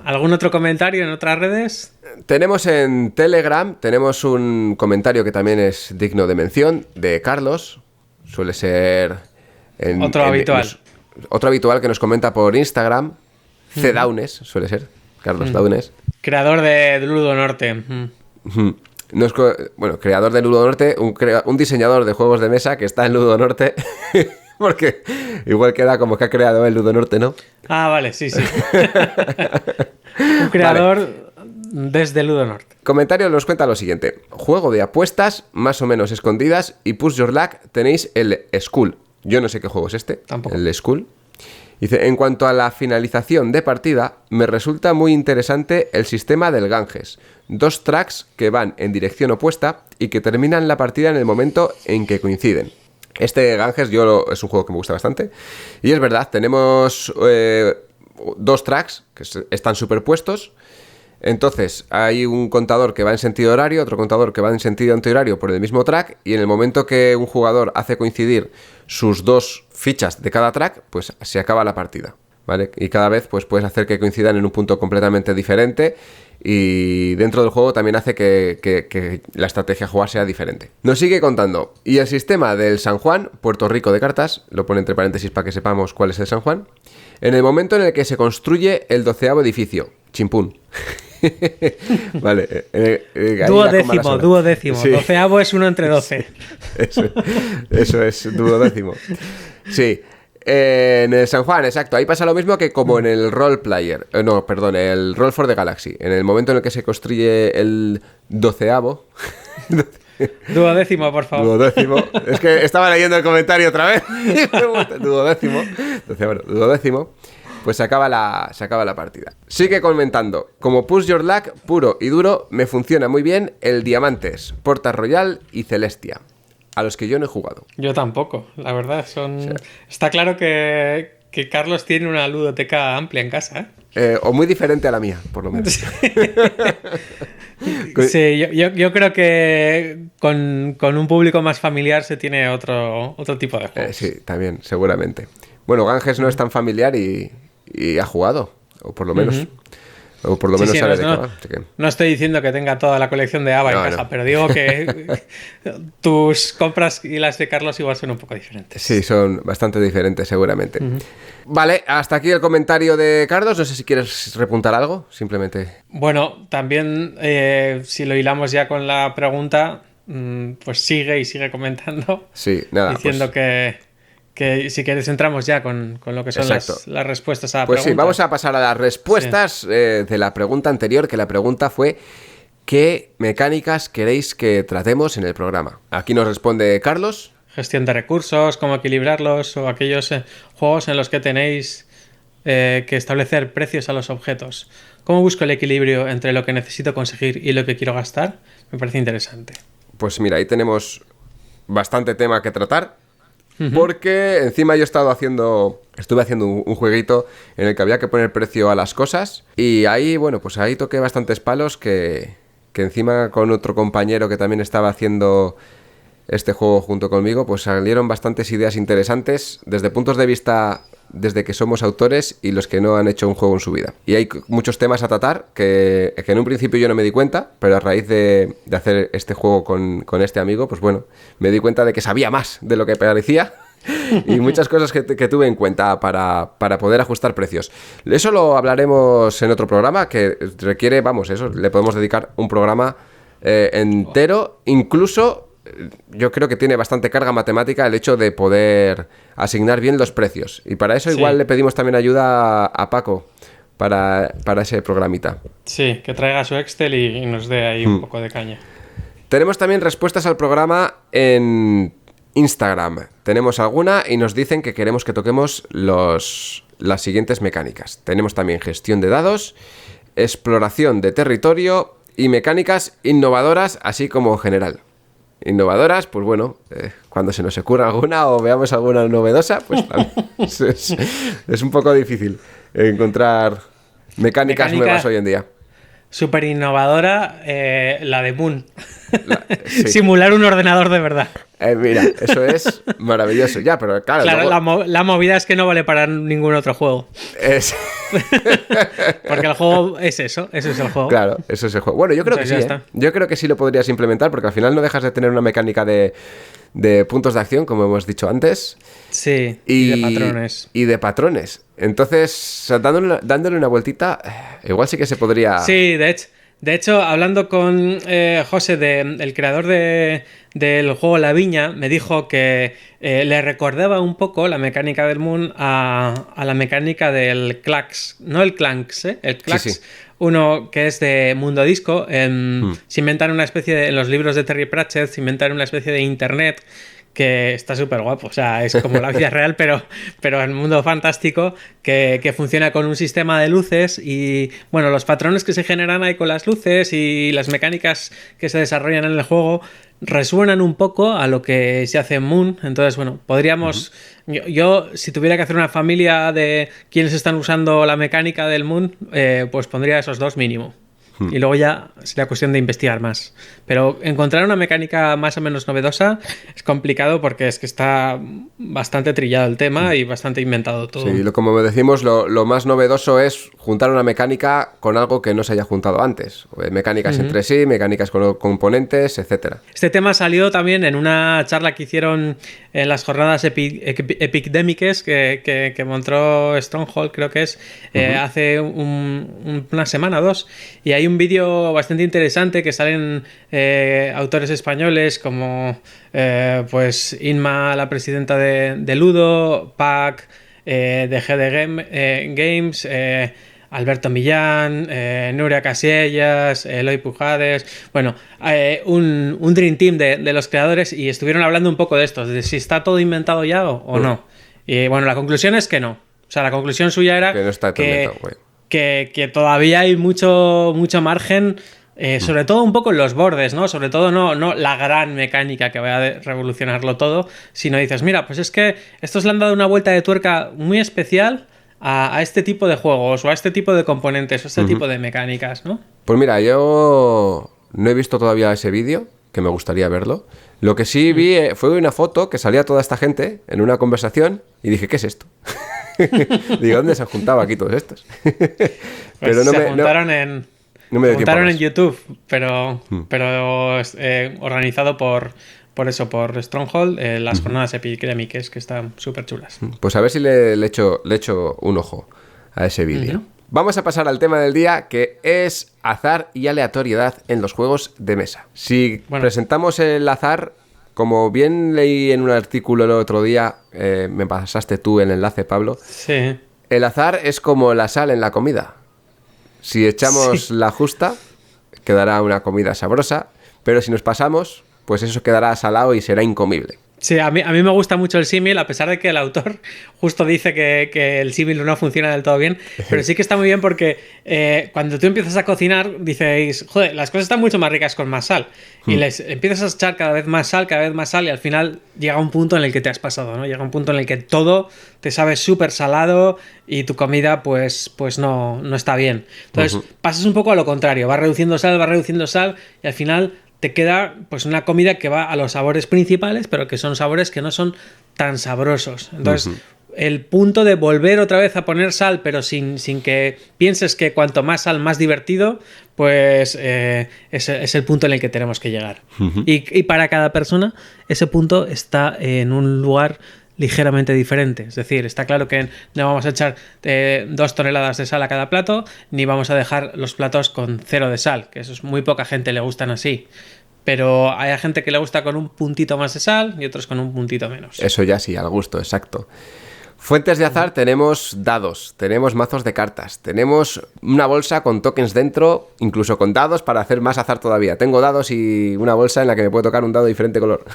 Speaker 2: ¿Algún otro comentario en otras redes?
Speaker 1: Tenemos en Telegram, tenemos un comentario que también es digno de mención, de Carlos. Suele ser...
Speaker 2: Otro habitual.
Speaker 1: Otro habitual que nos comenta por Instagram. Daunes, suele ser. Carlos Daunes.
Speaker 2: Creador de Ludo Norte.
Speaker 1: Bueno, creador de Ludo Norte, un diseñador de juegos de mesa que está en Ludo Norte, porque igual queda como que ha creado el Ludo Norte, ¿no?
Speaker 2: Ah, vale, sí. Un creador desde Ludo Norte.
Speaker 1: Comentario nos cuenta lo siguiente. Juego de apuestas, más o menos escondidas, y Push Your Luck tenéis el Skull. Yo no sé qué juego es este.
Speaker 2: Tampoco.
Speaker 1: El Skull. Dice, en cuanto a la finalización de partida, me resulta muy interesante el sistema del Ganges. 2 tracks que van en dirección opuesta y que terminan la partida en el momento en que coinciden. Este Ganges es un juego que me gusta bastante. Y es verdad, tenemos 2 tracks que están superpuestos. Entonces hay un contador que va en sentido horario, otro contador que va en sentido antihorario por el mismo track, y en el momento que un jugador hace coincidir sus 2 fichas de cada track, pues se acaba la partida, ¿vale? Y cada vez pues puedes hacer que coincidan en un punto completamente diferente, y dentro del juego también hace que la estrategia a jugar sea diferente. Nos sigue contando, y el sistema del San Juan, Puerto Rico de cartas, lo pone entre paréntesis para que sepamos cuál es el San Juan, en el momento en el que se construye el 12º edificio, chimpún. Vale.
Speaker 2: Duodécimo.
Speaker 1: Sí.
Speaker 2: 12º es 1 entre 12.
Speaker 1: Eso es, duodécimo. Sí. En el San Juan, exacto. Ahí pasa lo mismo que como en el Roll Player. No, perdón, el Roll for the Galaxy. En el momento en el que se construye el 12º.
Speaker 2: Duodécimo, por favor.
Speaker 1: Duodécimo. Es que estaba leyendo el comentario otra vez. Duodécimo. Entonces, bueno, duodécimo. Pues se acaba la partida. Sigue comentando. Como Push Your Luck, puro y duro, me funciona muy bien el Diamantes, Porta Royal y Celestia, a los que yo no he jugado.
Speaker 2: Yo tampoco, la verdad. Está claro que Carlos tiene una ludoteca amplia en casa, ¿eh?
Speaker 1: O muy diferente a la mía, por lo menos.
Speaker 2: Sí, yo creo que con un público más familiar se tiene otro tipo de juegos.
Speaker 1: Sí, también, seguramente. Bueno, Ganges no es tan familiar y ha jugado, o por lo menos... O por lo menos sabe de qué va.
Speaker 2: No estoy diciendo que tenga toda la colección de ABBA en casa, pero digo que tus compras y las de Carlos igual son un poco diferentes.
Speaker 1: Sí, son bastante diferentes, seguramente. Vale, hasta aquí el comentario de Carlos. No sé si quieres repuntar algo, simplemente.
Speaker 2: Bueno, también si lo hilamos ya con la pregunta, pues sigue y sigue comentando.
Speaker 1: Sí, nada.
Speaker 2: Diciendo
Speaker 1: pues,
Speaker 2: que si quieres entramos ya con lo que son las respuestas a la
Speaker 1: pues
Speaker 2: pregunta.
Speaker 1: Sí, vamos a pasar a las respuestas de la pregunta anterior, que la pregunta fue: ¿qué mecánicas queréis que tratemos en el programa? Aquí nos responde Carlos.
Speaker 2: Gestión de recursos, cómo equilibrarlos, o aquellos juegos en los que tenéis que establecer precios a los objetos. ¿Cómo busco el equilibrio entre lo que necesito conseguir y lo que quiero gastar? Me parece interesante.
Speaker 1: Pues mira, ahí tenemos bastante tema que tratar. Porque encima yo estuve haciendo un jueguito en el que había que poner precio a las cosas. Y ahí, bueno, pues ahí toqué bastantes palos que encima con otro compañero que también estaba haciendo este juego junto conmigo, pues salieron bastantes ideas interesantes desde puntos de vista desde que somos autores y los que no han hecho un juego en su vida. Y hay muchos temas a tratar que en un principio yo no me di cuenta, pero a raíz de hacer este juego con este amigo, pues bueno, me di cuenta de que sabía más de lo que parecía. Y muchas cosas que tuve en cuenta para poder ajustar precios. Eso lo hablaremos en otro programa que requiere, vamos, eso, le podemos dedicar un programa entero. Incluso yo creo que tiene bastante carga matemática el hecho de poder asignar bien los precios. Y para eso igual le pedimos también ayuda a Paco para ese programita.
Speaker 2: Sí, que traiga su Excel y nos dé ahí un poco de caña.
Speaker 1: Tenemos también respuestas al programa en Instagram. Tenemos alguna y nos dicen que queremos que toquemos las siguientes mecánicas. Tenemos también gestión de dados, exploración de territorio y mecánicas innovadoras, así como general. Innovadoras, pues bueno, cuando se nos ocurra alguna o veamos alguna novedosa, pues es un poco difícil encontrar mecánicas nuevas hoy en día.
Speaker 2: Súper innovadora, la de Moon. Sí. Simular un ordenador de verdad.
Speaker 1: Mira, eso es maravilloso. Ya, pero claro
Speaker 2: luego... la movida es que no vale para ningún otro juego. Porque el juego es eso es el juego.
Speaker 1: Claro, eso es el juego. Bueno, yo creo que sí. Yo creo que sí lo podrías implementar porque al final no dejas de tener una mecánica de puntos de acción, como hemos dicho antes.
Speaker 2: Sí, y de patrones.
Speaker 1: Y de patrones. Entonces, dándole una vueltita, igual sí que se podría...
Speaker 2: Sí, de hecho, hablando con José, el creador del juego La Viña, me dijo que le recordaba un poco la mecánica del Moon a la mecánica del Clax. No el Clanks, el Clax. Sí. Uno que es de Mundo Disco. Se inventan una especie de... En los libros de Terry Pratchett se inventan una especie de internet que está súper guapo, o sea, es como la vida real, pero en un mundo fantástico que funciona con un sistema de luces y, bueno, los patrones que se generan ahí con las luces y las mecánicas que se desarrollan en el juego resuenan un poco a lo que se hace en Moon. Entonces, bueno, podríamos... Yo, si tuviera que hacer una familia de quienes están usando la mecánica del Moon, pues pondría esos dos mínimo. Y luego ya sería cuestión de investigar más. Pero encontrar una mecánica más o menos novedosa es complicado porque es que está bastante trillado el tema y bastante inventado todo.
Speaker 1: Sí, como decimos, lo más novedoso es juntar una mecánica con algo que no se haya juntado antes. Mecánicas entre sí, mecánicas con componentes, etcétera.
Speaker 2: Este tema salió también en una charla que hicieron en las jornadas Epidemics que montó Stronghold, creo que es, hace una semana o dos. Y hay un vídeo bastante interesante que salen autores españoles como pues Inma, la presidenta de Ludo, Pac, de GD Games, Alberto Millán, Nuria Casillas, Eloy Pujades, bueno, un Dream Team de los creadores, y estuvieron hablando un poco de esto, de si está todo inventado ya o no. Y bueno, la conclusión es que no. O sea, la conclusión suya era
Speaker 1: que no está todo inventado, güey.
Speaker 2: Que todavía hay mucho margen, sobre todo un poco en los bordes, ¿no? Sobre todo no la gran mecánica que vaya a revolucionarlo todo, sino dices, mira, pues es que estos le han dado una vuelta de tuerca muy especial a este tipo de juegos, o a este tipo de componentes, o a este tipo de mecánicas, ¿no?
Speaker 1: Pues mira, yo no he visto todavía ese vídeo, que me gustaría verlo. Lo que sí vi fue una foto que salía toda esta gente en una conversación y dije, ¿qué es esto? Digo, ¿dónde se han juntado aquí todos estos?
Speaker 2: Pero se juntaron en YouTube, pero organizado por Stronghold, las jornadas Epidemics, que están súper chulas.
Speaker 1: Pues a ver si le echo un ojo a ese vídeo. Vamos a pasar al tema del día, que es azar y aleatoriedad en los juegos de mesa. Si presentamos el azar, como bien leí en un artículo el otro día, me pasaste tú el enlace, Pablo.
Speaker 2: Sí.
Speaker 1: El azar es como la sal en la comida. Si echamos la justa, quedará una comida sabrosa, pero si nos pasamos, pues eso quedará salado y será incomible.
Speaker 2: Sí, a mí me gusta mucho el símil, a pesar de que el autor justo dice que el símil no funciona del todo bien, pero sí que está muy bien porque cuando tú empiezas a cocinar, dices, joder, las cosas están mucho más ricas con más sal. Y les empiezas a echar cada vez más sal, y al final llega un punto en el que te has pasado, ¿no? Llega un punto en el que todo te sabe súper salado y tu comida pues no está bien. Entonces pasas un poco a lo contrario, vas reduciendo sal y al final te queda pues una comida que va a los sabores principales, pero que son sabores que no son tan sabrosos. Entonces, el punto de volver otra vez a poner sal, pero sin que pienses que cuanto más sal, más divertido, pues es el punto en el que tenemos que llegar. Y para cada persona, ese punto está en un lugar ligeramente diferente. Es decir, está claro que no vamos a echar 2 toneladas de sal a cada plato, ni vamos a dejar los platos con 0 de sal, que eso es muy poca gente le gustan así. Pero hay gente que le gusta con un puntito más de sal y otros con un puntito menos.
Speaker 1: Eso ya sí, al gusto, exacto. Fuentes de azar, tenemos dados, tenemos mazos de cartas, tenemos una bolsa con tokens dentro, incluso con dados para hacer más azar todavía. Tengo dados y una bolsa en la que me puede tocar un dado de diferente color.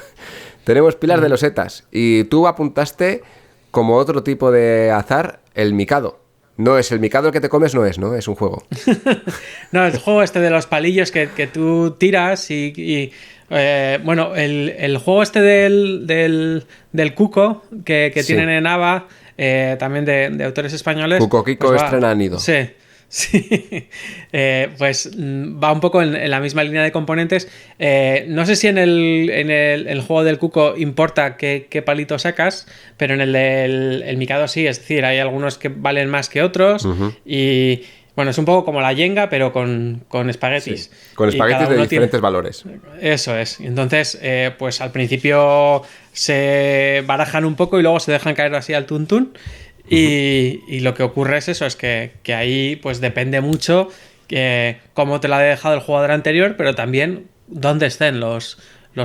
Speaker 1: Tenemos pilas de losetas y tú apuntaste como otro tipo de azar el micado. No es el micado el que te comes, no es un juego.
Speaker 2: No, el juego este de los palillos que tú tiras bueno, el juego este del cuco que tienen en ABA, también de autores españoles.
Speaker 1: Cuco Kiko
Speaker 2: pues
Speaker 1: estrena nido.
Speaker 2: Sí. Pues va un poco en la misma línea de componentes. No sé si en el juego del cuco importa qué palito sacas, pero en el micado sí, es decir, hay algunos que valen más que otros y bueno, es un poco como la yenga, pero con espaguetis.
Speaker 1: Sí, con espaguetis de diferentes valores.
Speaker 2: Eso es. Entonces, pues al principio se barajan un poco y luego se dejan caer así al tuntún. Y lo que ocurre es eso, es que ahí pues depende mucho cómo te lo ha dejado el jugador anterior, pero también dónde estén los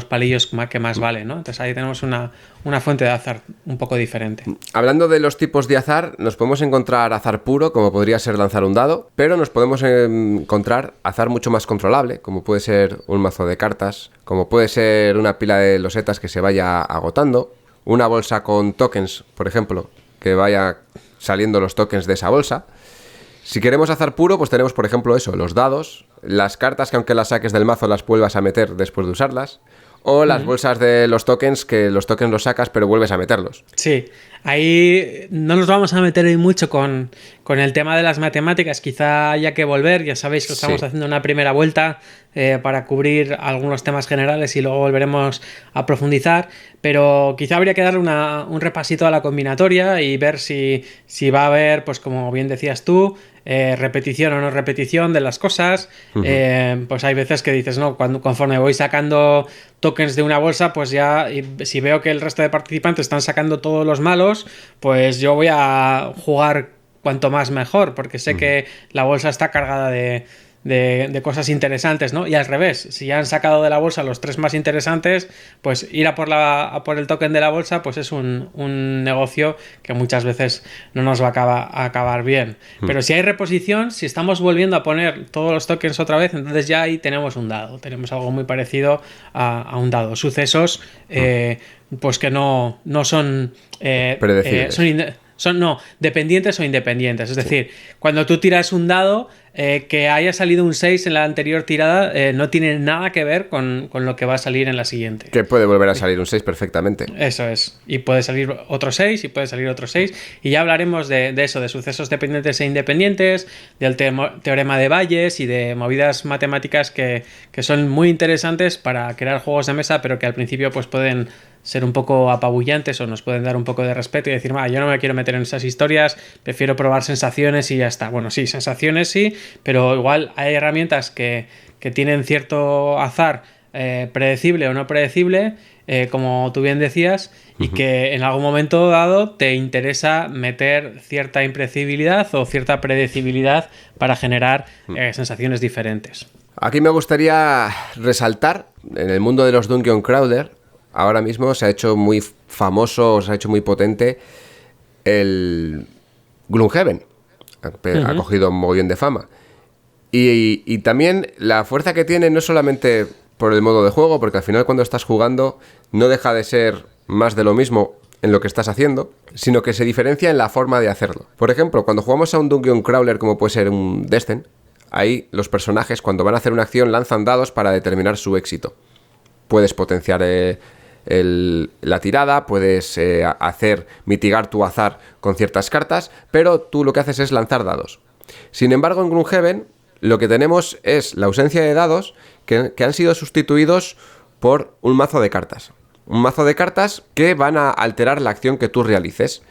Speaker 2: palillos que más valen, ¿no? Entonces ahí tenemos una fuente de azar un poco diferente.
Speaker 1: Hablando de los tipos de azar, nos podemos encontrar azar puro, como podría ser lanzar un dado, pero nos podemos encontrar azar mucho más controlable, como puede ser un mazo de cartas, como puede ser una pila de losetas que se vaya agotando, una bolsa con tokens, por ejemplo, que vaya saliendo los tokens de esa bolsa. Si queremos azar puro, pues tenemos, por ejemplo, eso, los dados, las cartas que aunque las saques del mazo las vuelvas a meter después de usarlas, o las bolsas de los tokens, que los tokens los sacas pero vuelves a meterlos.
Speaker 2: Sí, ahí no nos vamos a meter hoy mucho con el tema de las matemáticas, quizá haya que volver, ya sabéis que estamos haciendo una primera vuelta para cubrir algunos temas generales y luego volveremos a profundizar, pero quizá habría que darle un repasito a la combinatoria y ver si va a haber, pues como bien decías tú, repetición o no repetición de las cosas. Pues hay veces que dices, no, conforme voy sacando tokens de una bolsa, pues ya si veo que el resto de participantes están sacando todos los malos, pues yo voy a jugar cuanto más mejor, porque sé que la bolsa está cargada de cosas interesantes, ¿no? Y al revés, si ya han sacado de la bolsa los 3 más interesantes, pues ir a por el token de la bolsa, pues es un negocio que muchas veces no nos va a acabar bien. Pero si hay reposición, si estamos volviendo a poner todos los tokens otra vez, entonces ya ahí tenemos un dado, tenemos algo muy parecido a un dado. Sucesos, pues que no son
Speaker 1: predecibles.
Speaker 2: Son dependientes o independientes. Es decir, cuando tú tiras un dado, que haya salido un 6 en la anterior tirada, no tiene nada que ver con lo que va a salir en la siguiente.
Speaker 1: Que puede volver a salir un 6 perfectamente.
Speaker 2: Eso es. Y puede salir otro 6 y puede salir otro 6. Y ya hablaremos de eso, de sucesos dependientes e independientes, del teorema de Bayes y de movidas matemáticas que son muy interesantes para crear juegos de mesa, pero que al principio pues pueden ser un poco apabullantes o nos pueden dar un poco de respeto y decir, yo no me quiero meter en esas historias, prefiero probar sensaciones y ya está. Bueno, sí, sensaciones sí, pero igual hay herramientas que tienen cierto azar predecible o no predecible, como tú bien decías, y que en algún momento dado te interesa meter cierta impredecibilidad o cierta predecibilidad para generar sensaciones diferentes.
Speaker 1: Aquí me gustaría resaltar, en el mundo de los Dungeon Crawler, ahora mismo se ha hecho muy famoso, se ha hecho muy potente el Gloomhaven. Ha cogido un mogollón de fama. Y también la fuerza que tiene no solamente por el modo de juego, porque al final cuando estás jugando no deja de ser más de lo mismo en lo que estás haciendo, sino que se diferencia en la forma de hacerlo. Por ejemplo, cuando jugamos a un Dungeon Crawler como puede ser un Destin, ahí los personajes cuando van a hacer una acción lanzan dados para determinar su éxito. Puedes potenciar la tirada, puedes mitigar tu azar con ciertas cartas, pero tú lo que haces es lanzar dados. Sin embargo, en Gloomhaven lo que tenemos es la ausencia de dados que han sido sustituidos por un mazo de cartas. Un mazo de cartas que van a alterar la acción que tú realices.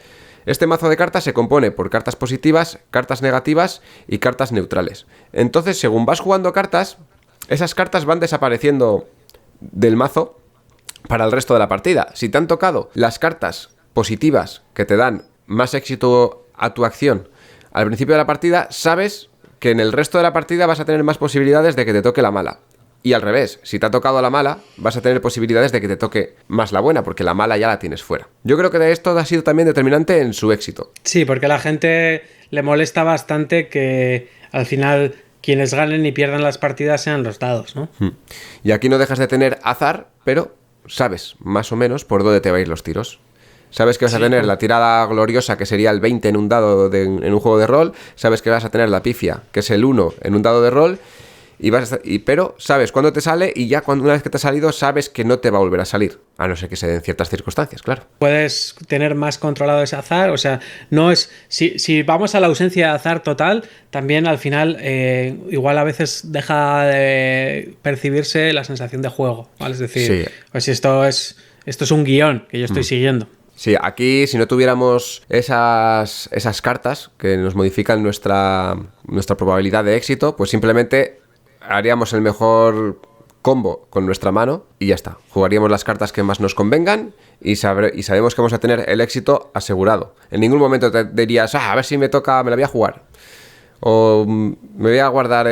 Speaker 1: Este mazo de cartas se compone por cartas positivas, cartas negativas y cartas neutrales. Entonces, según vas jugando cartas, esas cartas van desapareciendo del mazo para el resto de la partida. Si te han tocado las cartas positivas que te dan más éxito a tu acción al principio de la partida, sabes que en el resto de la partida vas a tener más posibilidades de que te toque la mala. Y al revés, si te ha tocado la mala, vas a tener posibilidades de que te toque más la buena, porque la mala ya la tienes fuera. Yo creo que de esto ha sido también determinante en su éxito.
Speaker 2: Sí, porque a la gente le molesta bastante que al final quienes ganen y pierdan las partidas sean los dados, ¿no?
Speaker 1: Y aquí no dejas de tener azar, pero sabes más o menos por dónde te va a ir los tiros. Sabes que vas a tener la tirada gloriosa, que sería el 20 en un dado en un juego de rol. Sabes que vas a tener la pifia, que es el 1 en un dado de rol. Pero sabes cuándo te sale y ya una vez que te ha salido sabes que no te va a volver a salir. A no ser que se den ciertas circunstancias, claro.
Speaker 2: Puedes tener más controlado ese azar. O sea, no es... Si vamos a la ausencia de azar total, también al final igual a veces deja de percibirse la sensación de juego, ¿vale? Es decir, pues esto es un guión que yo estoy siguiendo.
Speaker 1: Sí, aquí si no tuviéramos esas cartas que nos modifican nuestra probabilidad de éxito, pues simplemente haríamos el mejor combo con nuestra mano y ya está. Jugaríamos las cartas que más nos convengan y sabemos que vamos a tener el éxito asegurado. En ningún momento te dirías, a ver si me toca, me la voy a jugar. O me voy a guardar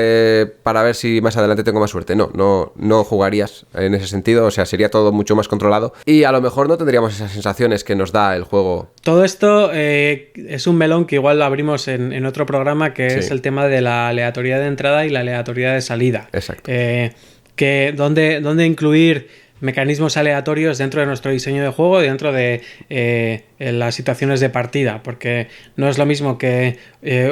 Speaker 1: para ver si más adelante tengo más suerte. No jugarías en ese sentido. O sea, sería todo mucho más controlado. Y a lo mejor no tendríamos esas sensaciones que nos da el juego.
Speaker 2: Todo esto es un melón que igual lo abrimos en otro programa, que es el tema de la aleatoriedad de entrada y la aleatoriedad de salida.
Speaker 1: Exacto.
Speaker 2: ¿Dónde incluir mecanismos aleatorios dentro de nuestro diseño de juego, dentro de las situaciones de partida? Porque no es lo mismo que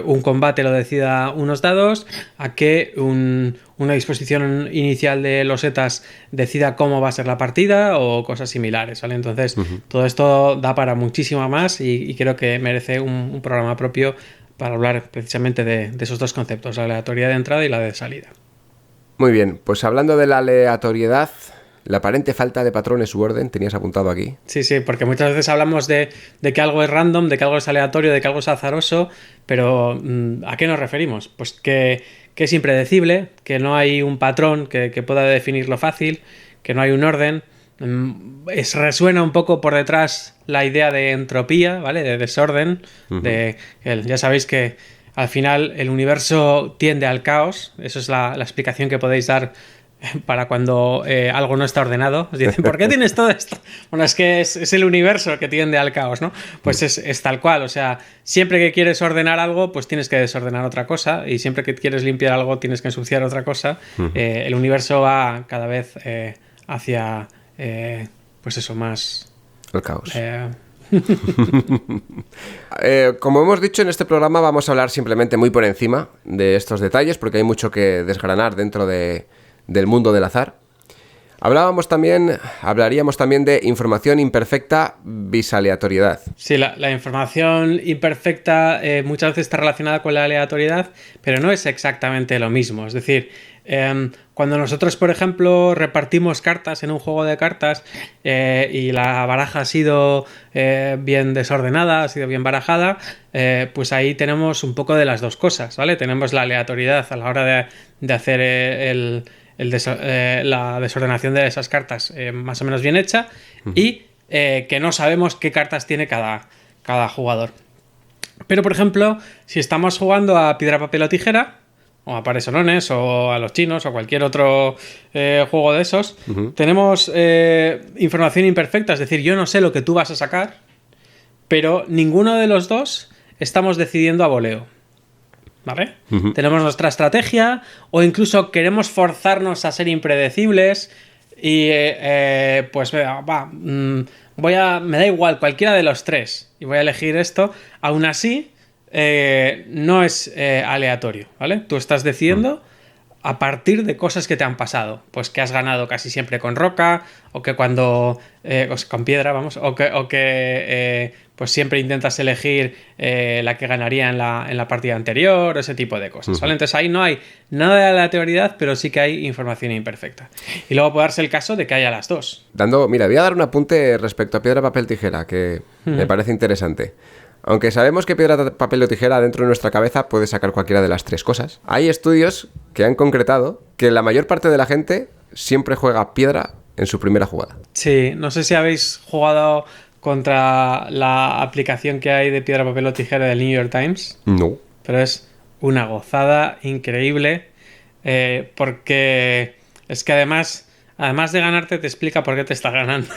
Speaker 2: un combate lo decida unos dados a que una disposición inicial de losetas decida cómo va a ser la partida o cosas similares, ¿vale? Entonces, todo esto da para muchísimo más y creo que merece un programa propio para hablar precisamente de esos dos conceptos, la aleatoriedad de entrada y la de salida.
Speaker 1: Muy bien, pues hablando de la aleatoriedad, la aparente falta de patrones u orden, tenías apuntado aquí.
Speaker 2: Sí, porque muchas veces hablamos de que algo es random, de que algo es aleatorio, de que algo es azaroso, pero ¿a qué nos referimos? Pues que es impredecible, que no hay un patrón que pueda definirlo fácil, que no hay un orden. Resuena un poco por detrás la idea de entropía, ¿vale? De desorden. Ya sabéis que al final el universo tiende al caos. Eso es la explicación que podéis dar para cuando algo no está ordenado. Os dicen, ¿por qué tienes todo esto? Bueno, es que es el universo que tiende al caos, ¿no? Pues es tal cual. O sea, siempre que quieres ordenar algo, pues tienes que desordenar otra cosa. Y siempre que quieres limpiar algo, tienes que ensuciar otra cosa. El universo va cada vez hacia, pues eso, más...
Speaker 1: el caos. Como hemos dicho en este programa, vamos a hablar simplemente muy por encima de estos detalles porque hay mucho que desgranar dentro del mundo del azar. Hablaríamos también de información imperfecta vis aleatoriedad.
Speaker 2: Sí, la información imperfecta muchas veces está relacionada con la aleatoriedad, pero no es exactamente lo mismo. Es decir, cuando nosotros, por ejemplo, repartimos cartas en un juego de cartas y la baraja ha sido bien desordenada, ha sido bien barajada, pues ahí tenemos un poco de las dos cosas, ¿vale? Tenemos la aleatoriedad a la hora de hacer el la desordenación de esas cartas más o menos bien hecha y que no sabemos qué cartas tiene cada jugador. Pero, por ejemplo, si estamos jugando a piedra, papel o tijera, o a pares o nones, o a los chinos, o cualquier otro juego de esos, tenemos información imperfecta. Es decir, yo no sé lo que tú vas a sacar, pero ninguno de los dos estamos decidiendo a voleo. ¿Vale? Tenemos nuestra estrategia, o incluso queremos forzarnos a ser impredecibles y pues me da igual cualquiera de los tres y voy a elegir esto. Aún así no es aleatorio, ¿vale? Tú estás decidiendo a partir de cosas que te han pasado, pues que has ganado casi siempre con roca, o que cuando con piedra, vamos, o que pues siempre intentas elegir la que ganaría en la partida anterior, ese tipo de cosas, ¿vale? Entonces ahí no hay nada de aleatoriedad, pero sí que hay información imperfecta. Y luego puede darse el caso de que haya las dos.
Speaker 1: Mira, voy a dar un apunte respecto a piedra, papel, tijera, que me parece interesante. Aunque sabemos que piedra, papel o tijera dentro de nuestra cabeza puede sacar cualquiera de las tres cosas, hay estudios que han concretado que la mayor parte de la gente siempre juega piedra en su primera jugada.
Speaker 2: Sí, no sé si habéis jugado contra la aplicación que hay de piedra, papel o tijera del New York Times.
Speaker 1: No.
Speaker 2: Pero es una gozada increíble porque es que además de ganarte te explica por qué te está ganando.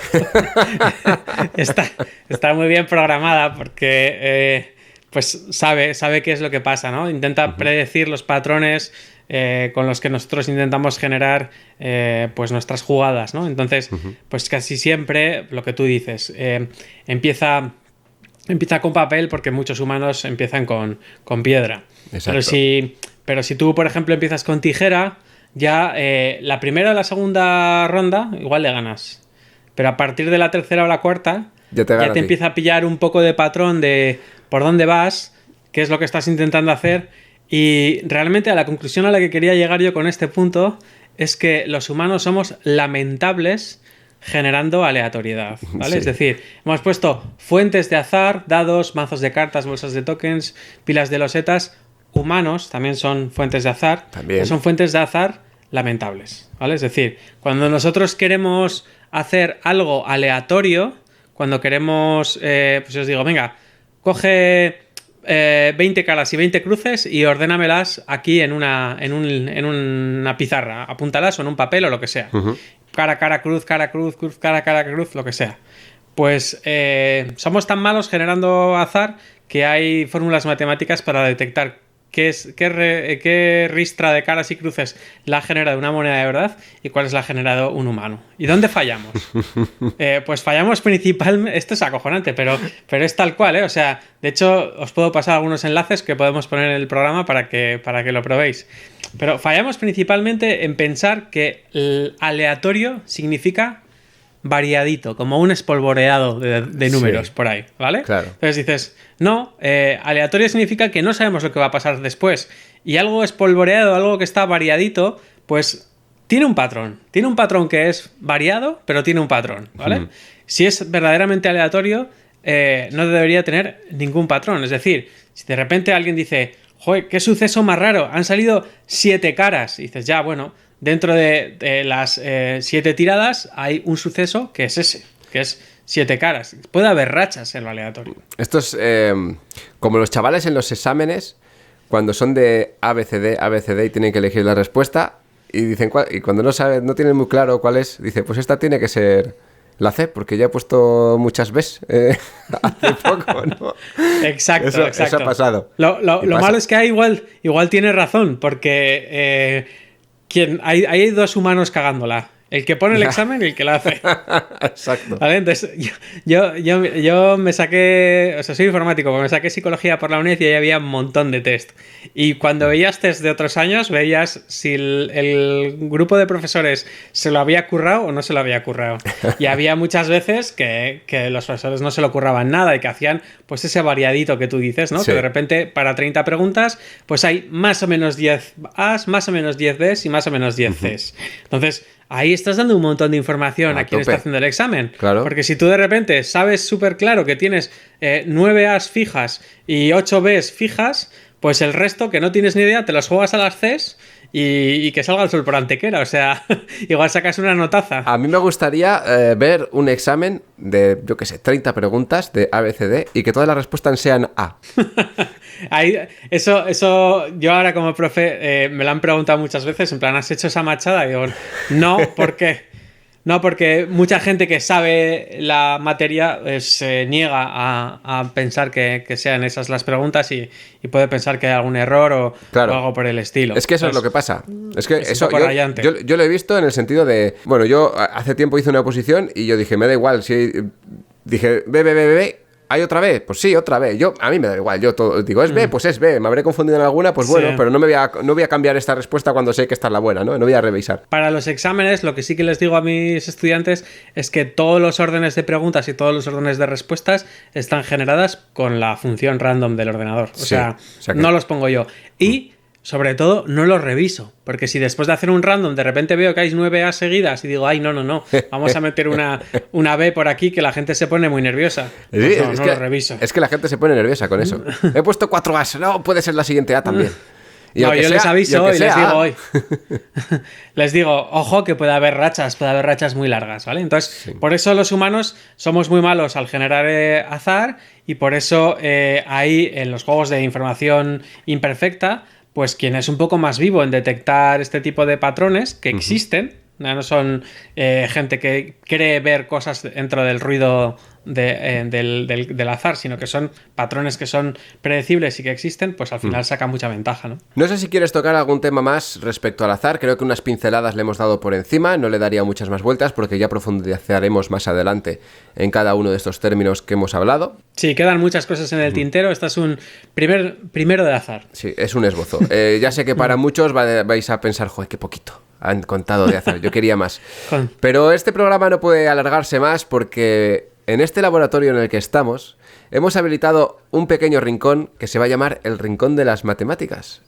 Speaker 2: está muy bien programada porque pues sabe qué es lo que pasa, ¿no? Intenta predecir los patrones con los que nosotros intentamos generar pues nuestras jugadas, ¿no? Entonces, pues casi siempre lo que tú dices, empieza con papel porque muchos humanos empiezan con piedra.
Speaker 1: Exacto.
Speaker 2: Pero si tú, por ejemplo, empiezas con tijera, ya la primera o la segunda ronda igual le ganas. Pero a partir de la tercera o la cuarta ya te empieza a pillar un poco de patrón de por dónde vas, qué es lo que estás intentando hacer. Y realmente a la conclusión a la que quería llegar yo con este punto es que los humanos somos lamentables generando aleatoriedad, ¿vale? Sí. Es decir, hemos puesto fuentes de azar, dados, mazos de cartas, bolsas de tokens, pilas de losetas. Humanos también son fuentes de azar, que son fuentes de azar lamentables, ¿vale? Es decir, cuando nosotros queremos hacer algo aleatorio, cuando queremos, pues os digo, venga, coge 20 caras y 20 cruces y ordénamelas aquí en una pizarra, apúntalas o en un papel o lo que sea. Cara, cruz, cruz, cara, cruz, lo que sea. Pues somos tan malos generando azar que hay fórmulas matemáticas para detectar qué ristra de caras y cruces la ha generado una moneda de verdad y cuál es la ha generado un humano. ¿Y dónde fallamos? Pues fallamos principalmente... Esto es acojonante, pero es tal cual, ¿eh? O sea, de hecho, os puedo pasar algunos enlaces que podemos poner en el programa para que lo probéis. Pero fallamos principalmente en pensar que el aleatorio significa variadito, como un espolvoreado de números por ahí, ¿vale?
Speaker 1: Claro.
Speaker 2: Entonces dices, no, aleatorio significa que no sabemos lo que va a pasar después. Y algo espolvoreado, algo que está variadito, pues tiene un patrón. Tiene un patrón que es variado, pero tiene un patrón, ¿vale? Si es verdaderamente aleatorio, no debería tener ningún patrón. Es decir, si de repente alguien dice, joder, qué suceso más raro, han salido 7 caras. Y dices, ya, bueno, dentro de las 7 tiradas hay un suceso que es ese, que es 7 caras. Puede haber rachas en lo aleatorio.
Speaker 1: Esto es como los chavales en los exámenes, cuando son de ABCD y tienen que elegir la respuesta y dicen y cuando no tienen muy claro cuál es, dice, pues esta tiene que ser la C, porque ya he puesto muchas veces hace poco, ¿no?
Speaker 2: Exacto, exacto.
Speaker 1: Eso ha pasado.
Speaker 2: Lo malo es que igual tiene razón, porque hay dos humanos cagándola. El que pone el examen y el que lo hace.
Speaker 1: Exacto.
Speaker 2: ¿Vale? Entonces, yo me saqué... O sea, soy informático, me saqué psicología por la UNED y ahí había un montón de test. Y cuando veías test de otros años, veías si el grupo de profesores se lo había currado o no se lo había currado. Y había muchas veces que los profesores no se lo curraban nada y que hacían pues ese variadito que tú dices, ¿no? Sí. Que de repente, para 30 preguntas, pues hay más o menos 10 A's, más o menos 10 B's y más o menos 10 C's. Entonces, ahí estás dando un montón de información a quien está haciendo el examen.
Speaker 1: Claro.
Speaker 2: Porque si tú de repente sabes súper claro que tienes 9 A's fijas y 8 B's fijas, pues el resto, que no tienes ni idea, te los juegas a las C's y que salga el sol por Antequera. O sea, igual sacas una notaza.
Speaker 1: A mí me gustaría ver un examen de, yo qué sé, 30 preguntas de ABCD y que todas las respuestas sean A.
Speaker 2: Eso, yo ahora como profe me lo han preguntado muchas veces, en plan, ¿has hecho esa machada? Y digo, no, ¿por qué? No, porque mucha gente que sabe la materia se niega a pensar que sean esas las preguntas y puede pensar que hay algún error o algo por el estilo.
Speaker 1: Es que eso es lo que pasa. Es que eso
Speaker 2: rayante.
Speaker 1: Yo lo he visto en el sentido de... Bueno, yo hace tiempo hice una oposición y yo dije, me da igual. Si dije, B, ¿hay otra vez? Pues sí, otra vez. A mí me da igual. Yo digo, ¿es B? Pues es B. Me habré confundido en alguna, pues bueno, pero no voy a cambiar esta respuesta cuando sé que esta es la buena, ¿no? No voy a revisar.
Speaker 2: Para los exámenes, lo que sí que les digo a mis estudiantes es que todos los órdenes de preguntas y todos los órdenes de respuestas están generadas con la función random del ordenador. O sea que... no los pongo yo. Y... sobre todo, no los reviso, porque si después de hacer un random de repente veo que hay 9 A seguidas y digo, ay, no, vamos a meter una B por aquí que la gente se pone muy nerviosa. Pues no lo reviso.
Speaker 1: Es que la gente se pone nerviosa con eso. He puesto 4 A's, no, puede ser la siguiente A también.
Speaker 2: Y no, yo les aviso y les digo hoy. Les digo, ojo, que puede haber rachas muy largas, ¿vale? Entonces, por eso los humanos somos muy malos al generar azar y por eso ahí en los juegos de información imperfecta, pues quien es un poco más vivo en detectar este tipo de patrones que existen, no son gente que cree ver cosas dentro del ruido del azar, sino que son patrones que son predecibles y que existen, pues al final saca mucha ventaja, ¿no?
Speaker 1: No sé si quieres tocar algún tema más respecto al azar. Creo que unas pinceladas le hemos dado por encima, no le daría muchas más vueltas porque ya profundizaremos más adelante en cada uno de estos términos que hemos hablado.
Speaker 2: Sí, quedan muchas cosas en el tintero. Este es un primero de azar.
Speaker 1: Sí, es un esbozo. Ya sé que para muchos vais a pensar, joder, qué poquito han contado de azar, yo quería más. Pero este programa no puede alargarse más porque en este laboratorio en el que estamos hemos habilitado un pequeño rincón que se va a llamar el Rincón de las Matemáticas.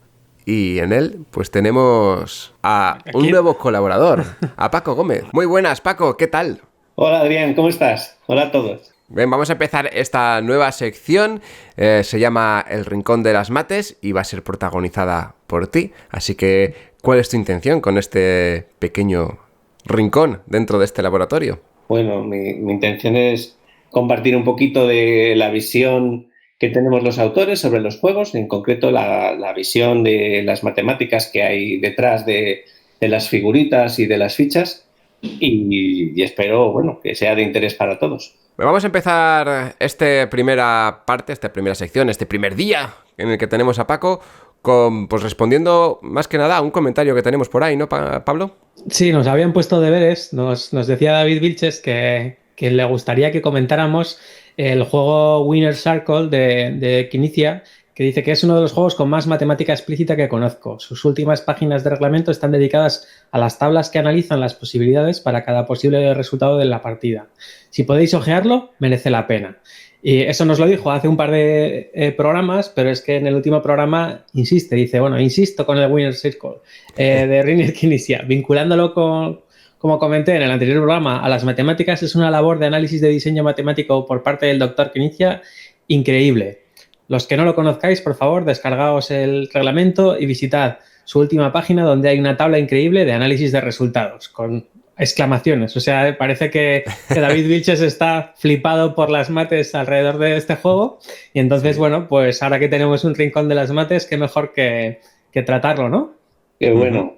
Speaker 1: Y en él, pues tenemos a un nuevo colaborador, a Paco Gómez. Muy buenas, Paco, ¿qué tal?
Speaker 3: Hola, Adrián, ¿cómo estás? Hola a todos.
Speaker 1: Bien, vamos a empezar esta nueva sección. Se llama El Rincón de las Mates y va a ser protagonizada por ti. Así que, ¿cuál es tu intención con este pequeño rincón dentro de este laboratorio?
Speaker 3: Bueno, mi intención es compartir un poquito de la visión que tenemos los autores sobre los juegos, en concreto la visión de las matemáticas que hay detrás de las figuritas y de las fichas y espero, bueno, que sea de interés para todos.
Speaker 1: Vamos a empezar esta primera parte, esta primera sección, este primer día en el que tenemos a Paco, pues respondiendo más que nada a un comentario que tenemos por ahí, ¿no, Pablo?
Speaker 2: Sí, nos habían puesto deberes. Nos decía David Vilches que le gustaría que comentáramos el juego Winner Circle de Quinicia, que dice que es uno de los juegos con más matemática explícita que conozco. Sus últimas páginas de reglamento están dedicadas a las tablas que analizan las posibilidades para cada posible resultado de la partida. Si podéis ojearlo, merece la pena. Y eso nos lo dijo hace un par de programas, pero es que en el último programa dice, bueno, insisto con el Winner Circle de Reiner Knizia, vinculándolo como comenté en el anterior programa, a las matemáticas. Es una labor de análisis de diseño matemático por parte del doctor Knizia increíble. Los que no lo conozcáis, por favor, descargaos el reglamento y visitad su última página donde hay una tabla increíble de análisis de resultados con exclamaciones. O sea, parece que David Vilches está flipado por las mates alrededor de este juego y entonces, bueno, pues ahora que tenemos un rincón de las mates, qué mejor que tratarlo, ¿no?
Speaker 3: Qué bueno,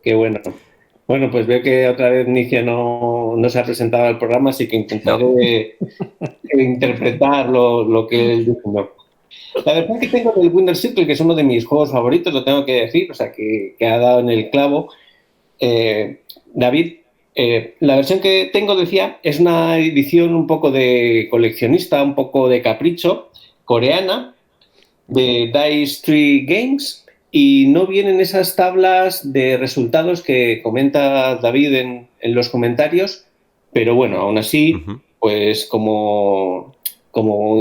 Speaker 3: qué bueno. Bueno, pues veo que otra vez Knizia no se ha presentado al programa, así que intentaré interpretar lo que él dice. No. La verdad que tengo el Winner Circle, que es uno de mis juegos favoritos, lo tengo que decir, o sea, que ha dado en el clavo. David, la versión que tengo, decía, es una edición un poco de coleccionista, un poco de capricho, coreana, de Dice Tree Games, y no vienen esas tablas de resultados que comenta David en los comentarios, pero bueno, aún así, pues como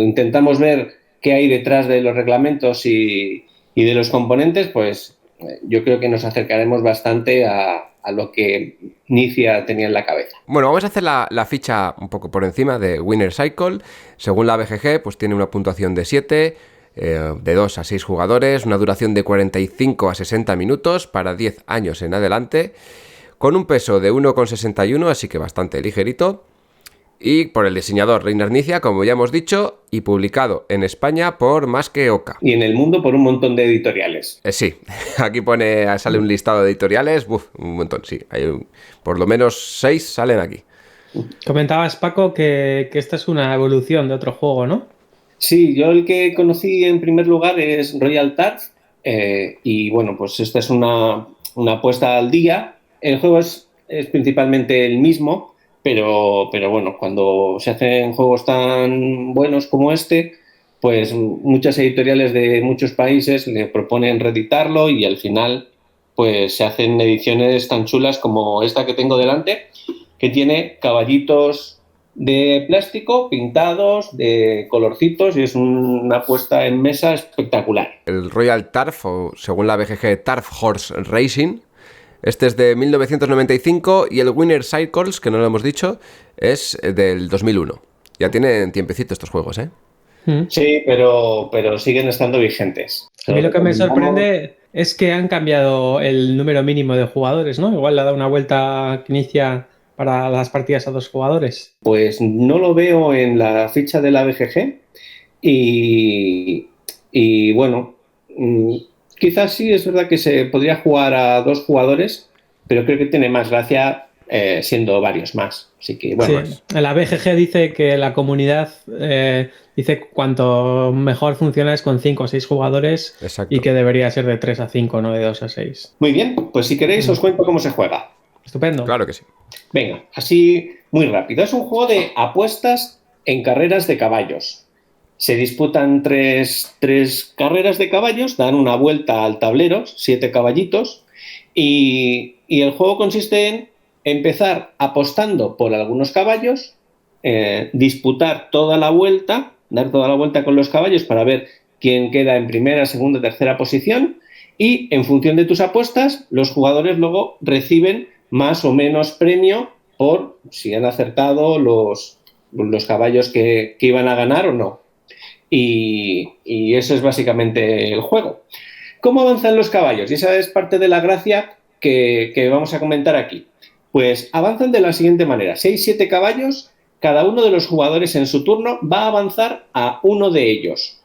Speaker 3: intentamos ver qué hay detrás de los reglamentos y de los componentes, pues yo creo que nos acercaremos bastante a lo que Knizia tenía en la cabeza.
Speaker 1: Bueno, vamos a hacer la ficha un poco por encima de Winner Cycle. Según la BGG, pues tiene una puntuación de 7. de 2 a 6 jugadores, una duración de 45 a 60 minutos para 10 años en adelante, con un peso de 1,61, así que bastante ligerito, y por el diseñador Reiner Knizia, como ya hemos dicho, y publicado en España por Más que Oca.
Speaker 3: Y en el mundo por un montón de editoriales.
Speaker 1: Sí, aquí sale un listado de editoriales, un montón, sí, por lo menos 6 salen aquí.
Speaker 2: Comentabas, Paco, que esta es una evolución de otro juego, ¿no?
Speaker 3: Sí, yo el que conocí en primer lugar es Royal Turf, y bueno, pues esta es una apuesta al día. El juego es principalmente el mismo, pero bueno, cuando se hacen juegos tan buenos como este, pues muchas editoriales de muchos países le proponen reeditarlo y al final pues se hacen ediciones tan chulas como esta que tengo delante, que tiene caballitos de plástico pintados de colorcitos y es una puesta en mesa espectacular.
Speaker 1: El Royal Turf, o según la BGG, Turf Horse Racing. Este es de 1995 y el Winner Cycles, que no lo hemos dicho, es del 2001. Ya tienen tiempecito estos juegos, ¿eh?
Speaker 3: Sí, pero siguen estando vigentes.
Speaker 2: A mí lo que me sorprende es que han cambiado el número mínimo de jugadores, ¿no? Igual le ha dado una vuelta que inicia para las partidas a 2 jugadores.
Speaker 3: Pues no lo veo en la ficha de la BGG y bueno, quizás sí es verdad que se podría jugar a 2 jugadores, pero creo que tiene más gracia siendo varios más. Así que bueno.
Speaker 2: Sí. La BGG dice que la comunidad dice que cuanto mejor funciona es con 5 o 6 jugadores. Exacto. Y que debería ser de 3 a 5, no de 2 a 6.
Speaker 3: Muy bien, pues si queréis os cuento cómo se juega.
Speaker 2: Estupendo.
Speaker 1: Claro que sí.
Speaker 3: Venga, así muy rápido. Es un juego de apuestas en carreras de caballos. Se disputan tres carreras de caballos, dan una vuelta al tablero, 7 caballitos, y el juego consiste en empezar apostando por algunos caballos, disputar toda la vuelta, dar toda la vuelta con los caballos para ver quién queda en primera, segunda, tercera posición, y en función de tus apuestas, los jugadores luego reciben más o menos premio por si han acertado los caballos que iban a ganar o no. Y eso es básicamente el juego. ¿Cómo avanzan los caballos? Y esa es parte de la gracia que vamos a comentar aquí. Pues avanzan de la siguiente manera. 6-7 caballos, cada uno de los jugadores en su turno va a avanzar a uno de ellos.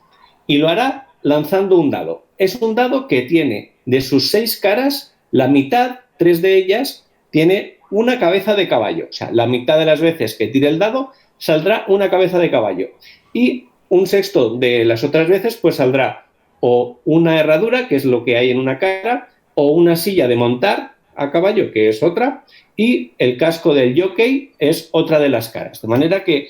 Speaker 3: Y lo hará lanzando un dado. Es un dado que tiene de sus 6 caras, la mitad, 3 de ellas, tiene una cabeza de caballo. O sea, la mitad de las veces que tire el dado saldrá una cabeza de caballo. Y un sexto de las otras veces pues saldrá o una herradura, que es lo que hay en una cara, o una silla de montar a caballo, que es otra, y el casco del jockey es otra de las caras. De manera que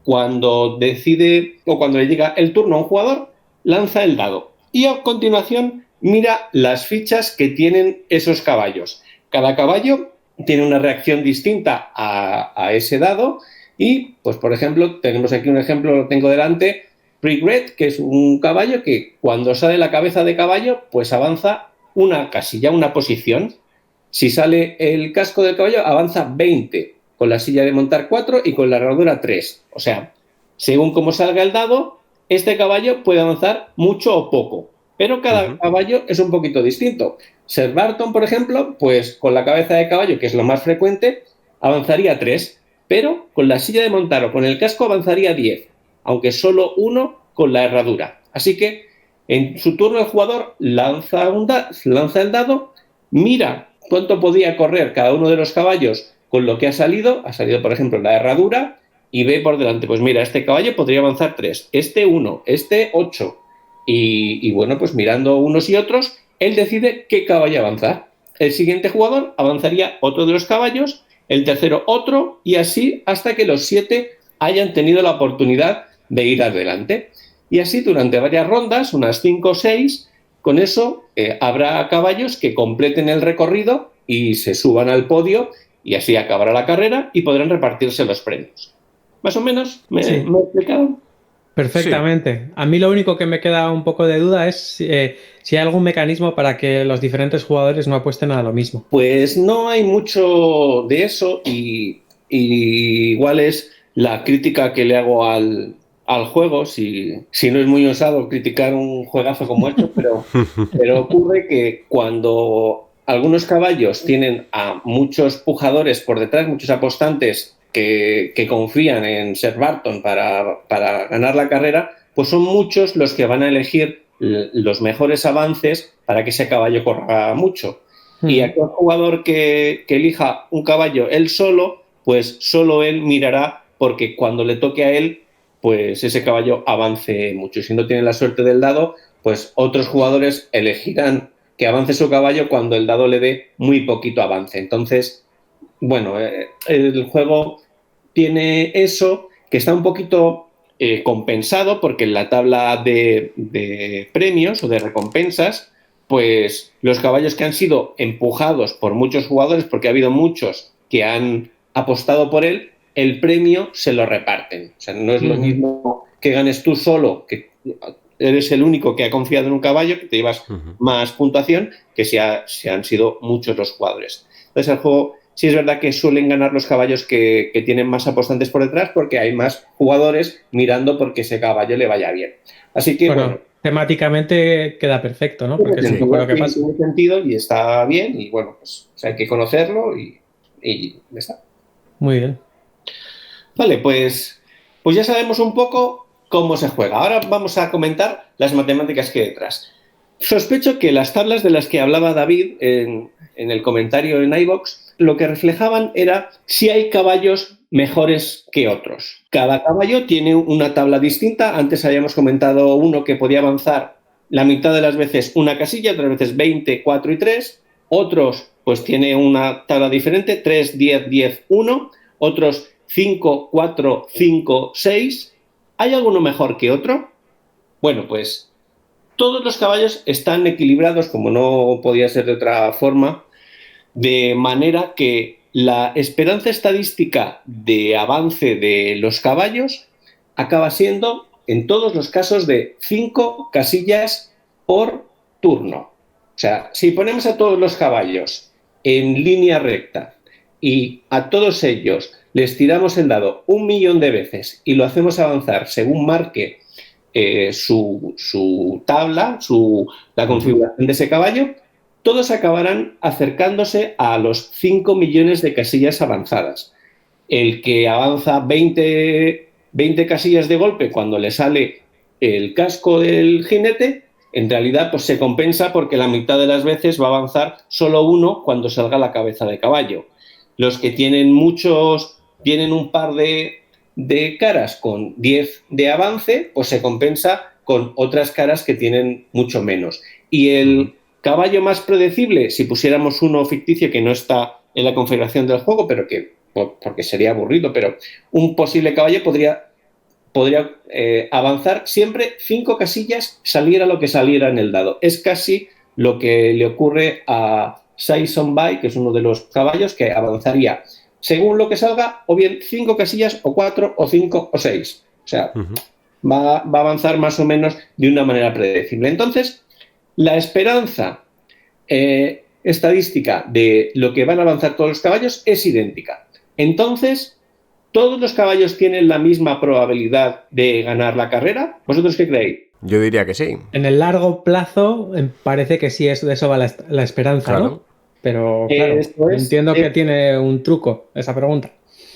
Speaker 3: cuando decide o cuando le llega el turno a un jugador, lanza el dado. Y a continuación mira las fichas que tienen esos caballos. Cada caballo tiene una reacción distinta a ese dado y, pues por ejemplo, tenemos aquí un ejemplo, lo tengo delante, Regret, que es un caballo que cuando sale la cabeza de caballo, pues avanza una casilla, una posición. Si sale el casco del caballo, avanza 20, con la silla de montar 4 y con la herradura 3. O sea, según cómo salga el dado, este caballo puede avanzar mucho o poco, pero cada caballo es un poquito distinto. Sir Barton, por ejemplo, pues con la cabeza de caballo, que es lo más frecuente, avanzaría 3, pero con la silla de montar o con el casco avanzaría 10, aunque solo 1 con la herradura. Así que en su turno el jugador lanza el dado, mira cuánto podía correr cada uno de los caballos con lo que ha salido por ejemplo la herradura, y ve por delante, pues mira, este caballo podría avanzar 3, este 1, este 8, y bueno, pues mirando unos y otros, él decide qué caballo avanzar. El siguiente jugador avanzaría otro de los caballos, el tercero otro, y así hasta que los 7 hayan tenido la oportunidad de ir adelante. Y así durante varias rondas, unas 5 o 6, con eso habrá caballos que completen el recorrido y se suban al podio, y así acabará la carrera y podrán repartirse los premios. Más o menos, ¿me he explicado?
Speaker 2: Perfectamente. Sí. A mí lo único que me queda un poco de duda es si hay algún mecanismo para que los diferentes jugadores no apuesten a lo mismo.
Speaker 3: Pues no hay mucho de eso y igual es la crítica que le hago al al juego, si no es muy osado criticar un juegazo como este, pero ocurre que cuando algunos caballos tienen a muchos pujadores por detrás, muchos apostantes que confían en Sir Barton para ganar la carrera, pues son muchos los que van a elegir los mejores avances para que ese caballo corra mucho. Y aquel jugador que elija un caballo él solo, pues solo él mirará porque cuando le toque a él, pues ese caballo avance mucho. Y si no tiene la suerte del dado, pues otros jugadores elegirán que avance su caballo cuando el dado le dé muy poquito avance. Entonces, bueno, el juego tiene eso que está un poquito compensado porque en la tabla de premios o de recompensas, pues los caballos que han sido empujados por muchos jugadores, porque ha habido muchos que han apostado por él, el premio se lo reparten. O sea, no es lo mismo que ganes tú solo, que eres el único que ha confiado en un caballo, que te llevas más puntuación, que si han sido muchos los jugadores. Entonces el juego sí es verdad que suelen ganar los caballos que tienen más apostantes por detrás porque hay más jugadores mirando porque ese caballo le vaya bien. Así que, bueno
Speaker 2: temáticamente queda perfecto, ¿no? Porque es un poco lo que pasa.
Speaker 3: Tiene sentido y está bien y, bueno, pues hay que conocerlo y ya está.
Speaker 2: Muy bien.
Speaker 3: Vale, pues ya sabemos un poco cómo se juega. Ahora vamos a comentar las matemáticas que hay detrás. Sospecho que las tablas de las que hablaba David en el comentario en iVoox lo que reflejaban era si hay caballos mejores que otros. Cada caballo tiene una tabla distinta. Antes habíamos comentado uno que podía avanzar la mitad de las veces una casilla, otras veces 20, 4 y 3. Otros pues tiene una tabla diferente, 3, 10, 10, 1. Otros 5, 4, 5, 6. ¿Hay alguno mejor que otro? Bueno, pues todos los caballos están equilibrados, como no podía ser de otra forma, de manera que la esperanza estadística de avance de los caballos acaba siendo, en todos los casos, de 5 casillas por turno. O sea, si ponemos a todos los caballos en línea recta y a todos ellos les tiramos el dado 1.000.000 de veces y lo hacemos avanzar según marque su tabla, la configuración de ese caballo, todos acabarán acercándose a los 5 millones de casillas avanzadas. El que avanza 20 casillas de golpe cuando le sale el casco del jinete, en realidad pues se compensa porque la mitad de las veces va a avanzar solo uno cuando salga la cabeza de caballo. Los que tienen un par de caras con 10 de avance, pues se compensa con otras caras que tienen mucho menos. Y el caballo más predecible, si pusiéramos uno ficticio que no está en la configuración del juego, pero porque sería aburrido, pero un posible caballo podría avanzar siempre 5 casillas, saliera lo que saliera en el dado. Es casi lo que le ocurre a Saison Bay, que es uno de los caballos que avanzaría según lo que salga, o bien 5 casillas, o 4, o 5, o 6. O sea, va a avanzar más o menos de una manera predecible. Entonces, la esperanza estadística de lo que van a avanzar todos los caballos es idéntica. Entonces, ¿todos los caballos tienen la misma probabilidad de ganar la carrera? ¿Vosotros qué creéis?
Speaker 1: Yo diría que sí.
Speaker 2: En el largo plazo parece que sí, de eso va la esperanza, claro, ¿no? Pero claro, entiendo que tiene un truco esa pregunta.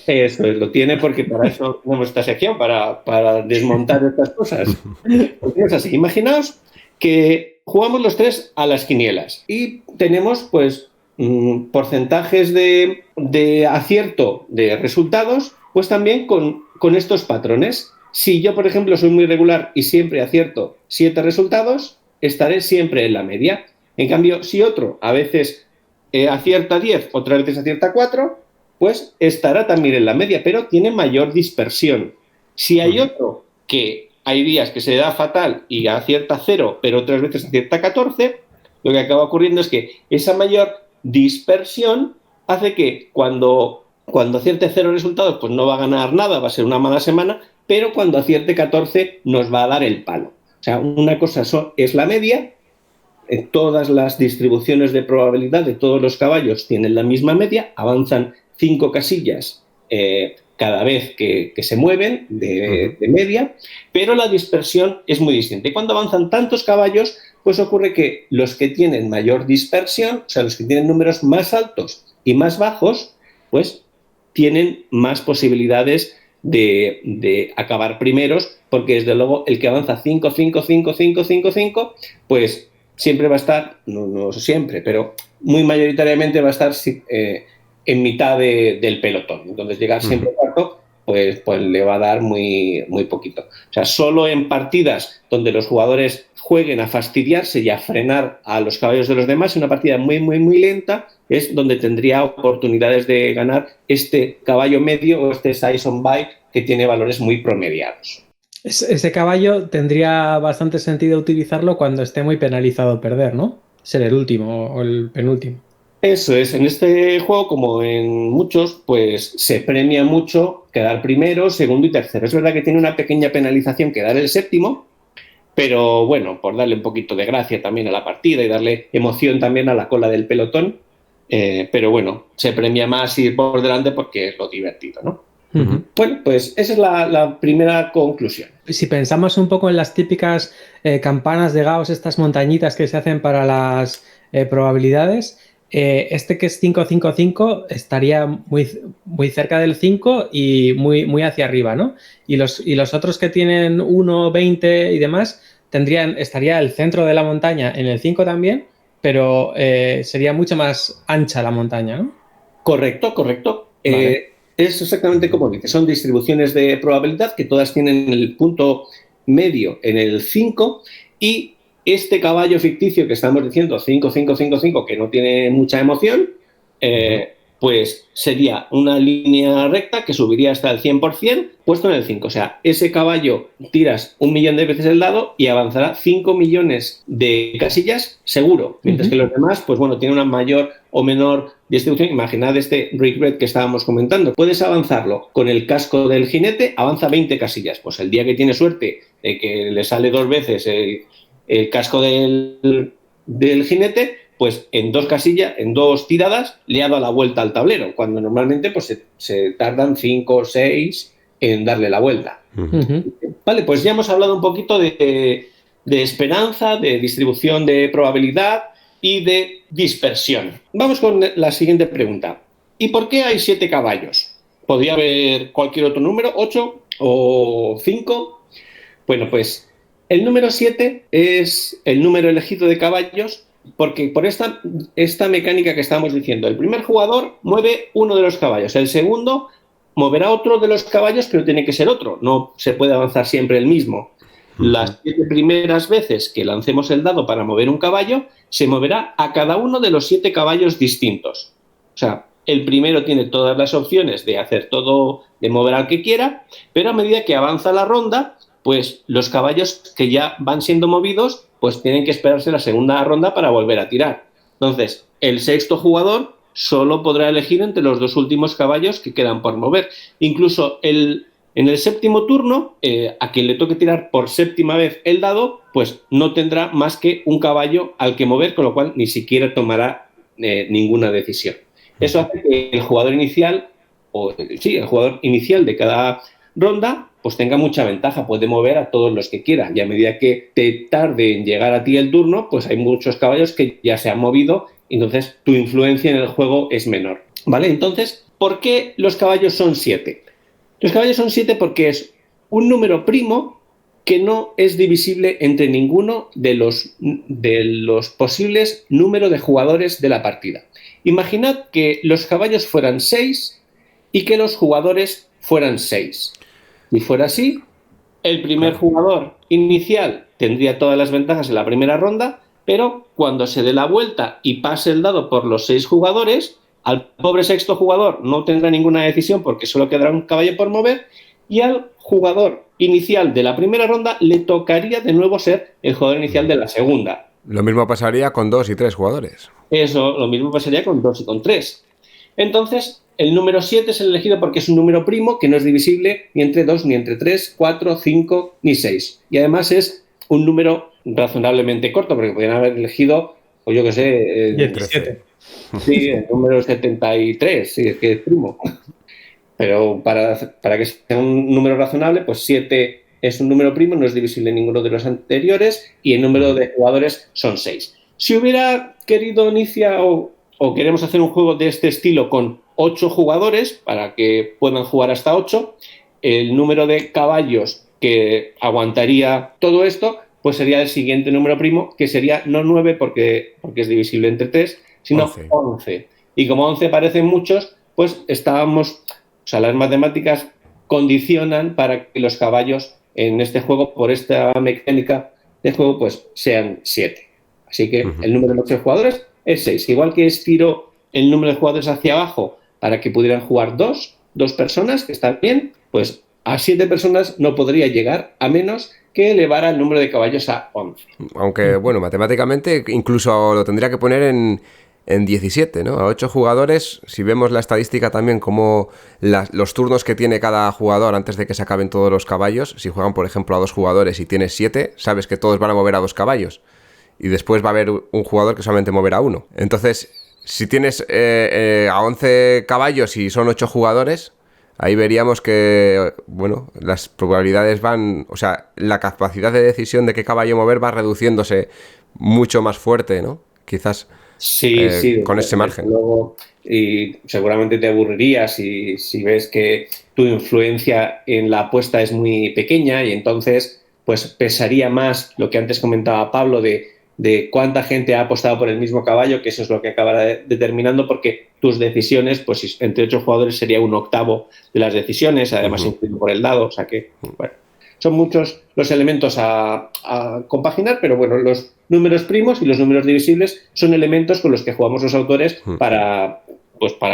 Speaker 3: Eso es, lo tiene porque para eso tenemos esta sección, para desmontar estas cosas. Porque es así. Imaginaos que jugamos los tres a las quinielas y tenemos pues porcentajes de acierto de resultados, pues también con estos patrones. Si yo, por ejemplo, soy muy regular y siempre acierto 7 resultados, estaré siempre en la media. En cambio, si otro a veces acierta 10, otras veces acierta 4, pues estará también en la media, pero tiene mayor dispersión. Si hay otro que hay días que se da fatal y acierta 0, pero otras veces acierta 14, lo que acaba ocurriendo es que esa mayor dispersión hace que cuando acierte 0 resultados, pues no va a ganar nada, va a ser una mala semana, pero cuando acierte 14 nos va a dar el palo. O sea, una cosa es la media. Todas las distribuciones de probabilidad de todos los caballos tienen la misma media, avanzan 5 casillas cada vez que se mueven de media, pero la dispersión es muy distinta. Y cuando avanzan tantos caballos, pues ocurre que los que tienen mayor dispersión, o sea, los que tienen números más altos y más bajos, pues tienen más posibilidades de acabar primeros, porque desde luego el que avanza 5, 5, 5, 5, 5, 5, pues siempre va a estar, no siempre, pero muy mayoritariamente va a estar en mitad del pelotón. Entonces llegar siempre cuarto, pues le va a dar muy, muy poquito. O sea, solo en partidas donde los jugadores jueguen a fastidiarse y a frenar a los caballos de los demás, una partida muy, muy, muy lenta, es donde tendría oportunidades de ganar este caballo medio o este size on buy que tiene valores muy promediados.
Speaker 2: Ese caballo tendría bastante sentido utilizarlo cuando esté muy penalizado perder, ¿no? Ser el último o el penúltimo.
Speaker 3: Eso es, en este juego, como en muchos, pues se premia mucho quedar primero, segundo y tercero. Es verdad que tiene una pequeña penalización quedar el séptimo, pero bueno, por darle un poquito de gracia también a la partida y darle emoción también a la cola del pelotón, pero bueno, se premia más ir por delante porque es lo divertido, ¿no? Bueno, pues esa es la primera conclusión.
Speaker 2: Si pensamos un poco en las típicas campanas de Gauss, estas montañitas que se hacen para las probabilidades, este que es 5-5-5 estaría muy, muy cerca del 5 y muy, muy hacia arriba, ¿no? Y los otros que tienen 1, 20 y demás, estaría el centro de la montaña en el 5 también, pero sería mucho más ancha la montaña, ¿no?
Speaker 3: Correcto. Vale. Es exactamente como dice, son distribuciones de probabilidad que todas tienen el punto medio en el 5 y este caballo ficticio que estamos diciendo, 5-5-5-5, que no tiene mucha emoción, pues sería una línea recta que subiría hasta el 100% puesto en el 5. O sea, ese caballo tiras 1.000.000 de veces el dado y avanzará 5 millones de casillas seguro, mientras que los demás, pues bueno, tienen una mayor o menor distribución. Imaginad este regret que estábamos comentando. Puedes avanzarlo con el casco del jinete, avanza 20 casillas. Pues el día que tiene suerte de que le sale 2 veces el casco del jinete, pues en 2 casillas, en 2 tiradas, le ha dado la vuelta al tablero, cuando normalmente pues se tardan 5 o 6 en darle la vuelta. Vale, pues ya hemos hablado un poquito de esperanza, de distribución de probabilidad y de dispersión. Vamos con la siguiente pregunta. ¿Y por qué hay 7 caballos? ¿Podría haber cualquier otro número, 8 o 5? Bueno, pues el número 7 es el número elegido de caballos porque por esta mecánica que estamos diciendo, el primer jugador mueve uno de los caballos, el segundo moverá otro de los caballos, pero tiene que ser otro, no se puede avanzar siempre el mismo. Las 7 primeras veces que lancemos el dado para mover un caballo, se moverá a cada uno de los 7 caballos distintos. O sea, el primero tiene todas las opciones de hacer todo, de mover al que quiera, pero a medida que avanza la ronda, pues los caballos que ya van siendo movidos, pues tienen que esperarse la segunda ronda para volver a tirar. Entonces, el sexto jugador solo podrá elegir entre los 2 últimos caballos que quedan por mover. Incluso en el séptimo turno, a quien le toque tirar por séptima vez el dado, pues no tendrá más que un caballo al que mover, con lo cual ni siquiera tomará ninguna decisión. Eso hace que el jugador inicial, el jugador inicial de cada ronda, pues tenga mucha ventaja, puede mover a todos los que quiera, y a medida que te tarde en llegar a ti el turno, pues hay muchos caballos que ya se han movido, entonces tu influencia en el juego es menor, ¿vale? Entonces, ¿por qué los caballos son 7? Los caballos son 7 porque es un número primo que no es divisible entre ninguno de los posibles números de jugadores de la partida. Imaginad que los caballos fueran 6 y que los jugadores fueran 6. Si fuera así, el primer jugador inicial tendría todas las ventajas en la primera ronda, pero cuando se dé la vuelta y pase el dado por los 6 jugadores, al pobre sexto jugador no tendrá ninguna decisión porque solo quedará un caballo por mover, y al jugador inicial de la primera ronda le tocaría de nuevo ser el jugador inicial de la segunda.
Speaker 1: Lo mismo pasaría con 2 y 3 jugadores.
Speaker 3: Eso, lo mismo pasaría con 2 y con 3. Entonces, el número 7 es el elegido porque es un número primo que no es divisible ni entre 2, ni entre 3, 4, 5, ni 6. Y además es un número razonablemente corto, porque podrían haber elegido, pues yo qué sé,
Speaker 2: 17.
Speaker 3: Sí, el número 73, sí, es que es primo. pero para que sea un número razonable, pues 7 es un número primo, no es divisible en ninguno de los anteriores y el número de jugadores son 6. Si hubiera querido Nicia o queremos hacer un juego de este estilo con 8 jugadores, para que puedan jugar hasta 8, el número de caballos que aguantaría todo esto, pues sería el siguiente número primo, que sería no 9 porque es divisible entre 3, sino 11. Y como 11 parecen muchos, pues las matemáticas condicionan para que los caballos en este juego, por esta mecánica de juego, pues sean 7. Así que el número de 8 jugadores es 6. Igual que estiró el número de jugadores hacia abajo para que pudieran jugar dos personas, que está bien, pues a 7 personas no podría llegar a menos que elevara el número de caballos a 11.
Speaker 1: Aunque, bueno, matemáticamente incluso lo tendría que poner en 17, ¿no? A 8 jugadores, si vemos la estadística también como los turnos que tiene cada jugador antes de que se acaben todos los caballos, si juegan, por ejemplo, a 2 jugadores y tienes 7, sabes que todos van a mover a 2 caballos. Y después va a haber un jugador que solamente moverá 1. Entonces, si tienes a 11 caballos y son 8 jugadores, ahí veríamos que, bueno, las probabilidades van... O sea, la capacidad de decisión de qué caballo mover va reduciéndose mucho más fuerte, ¿no? Quizás
Speaker 3: sí,
Speaker 1: con ese margen.
Speaker 3: Luego, y seguramente te aburrirías si ves que tu influencia en la apuesta es muy pequeña y entonces pues pesaría más lo que antes comentaba Pablo de cuánta gente ha apostado por el mismo caballo, que eso es lo que acabará determinando, porque tus decisiones, pues entre 8 jugadores sería 1/8 de las decisiones, además incluido por el dado, o sea que, bueno, son muchos los elementos a compaginar, pero bueno, los números primos y los números divisibles son elementos con los que jugamos los autores para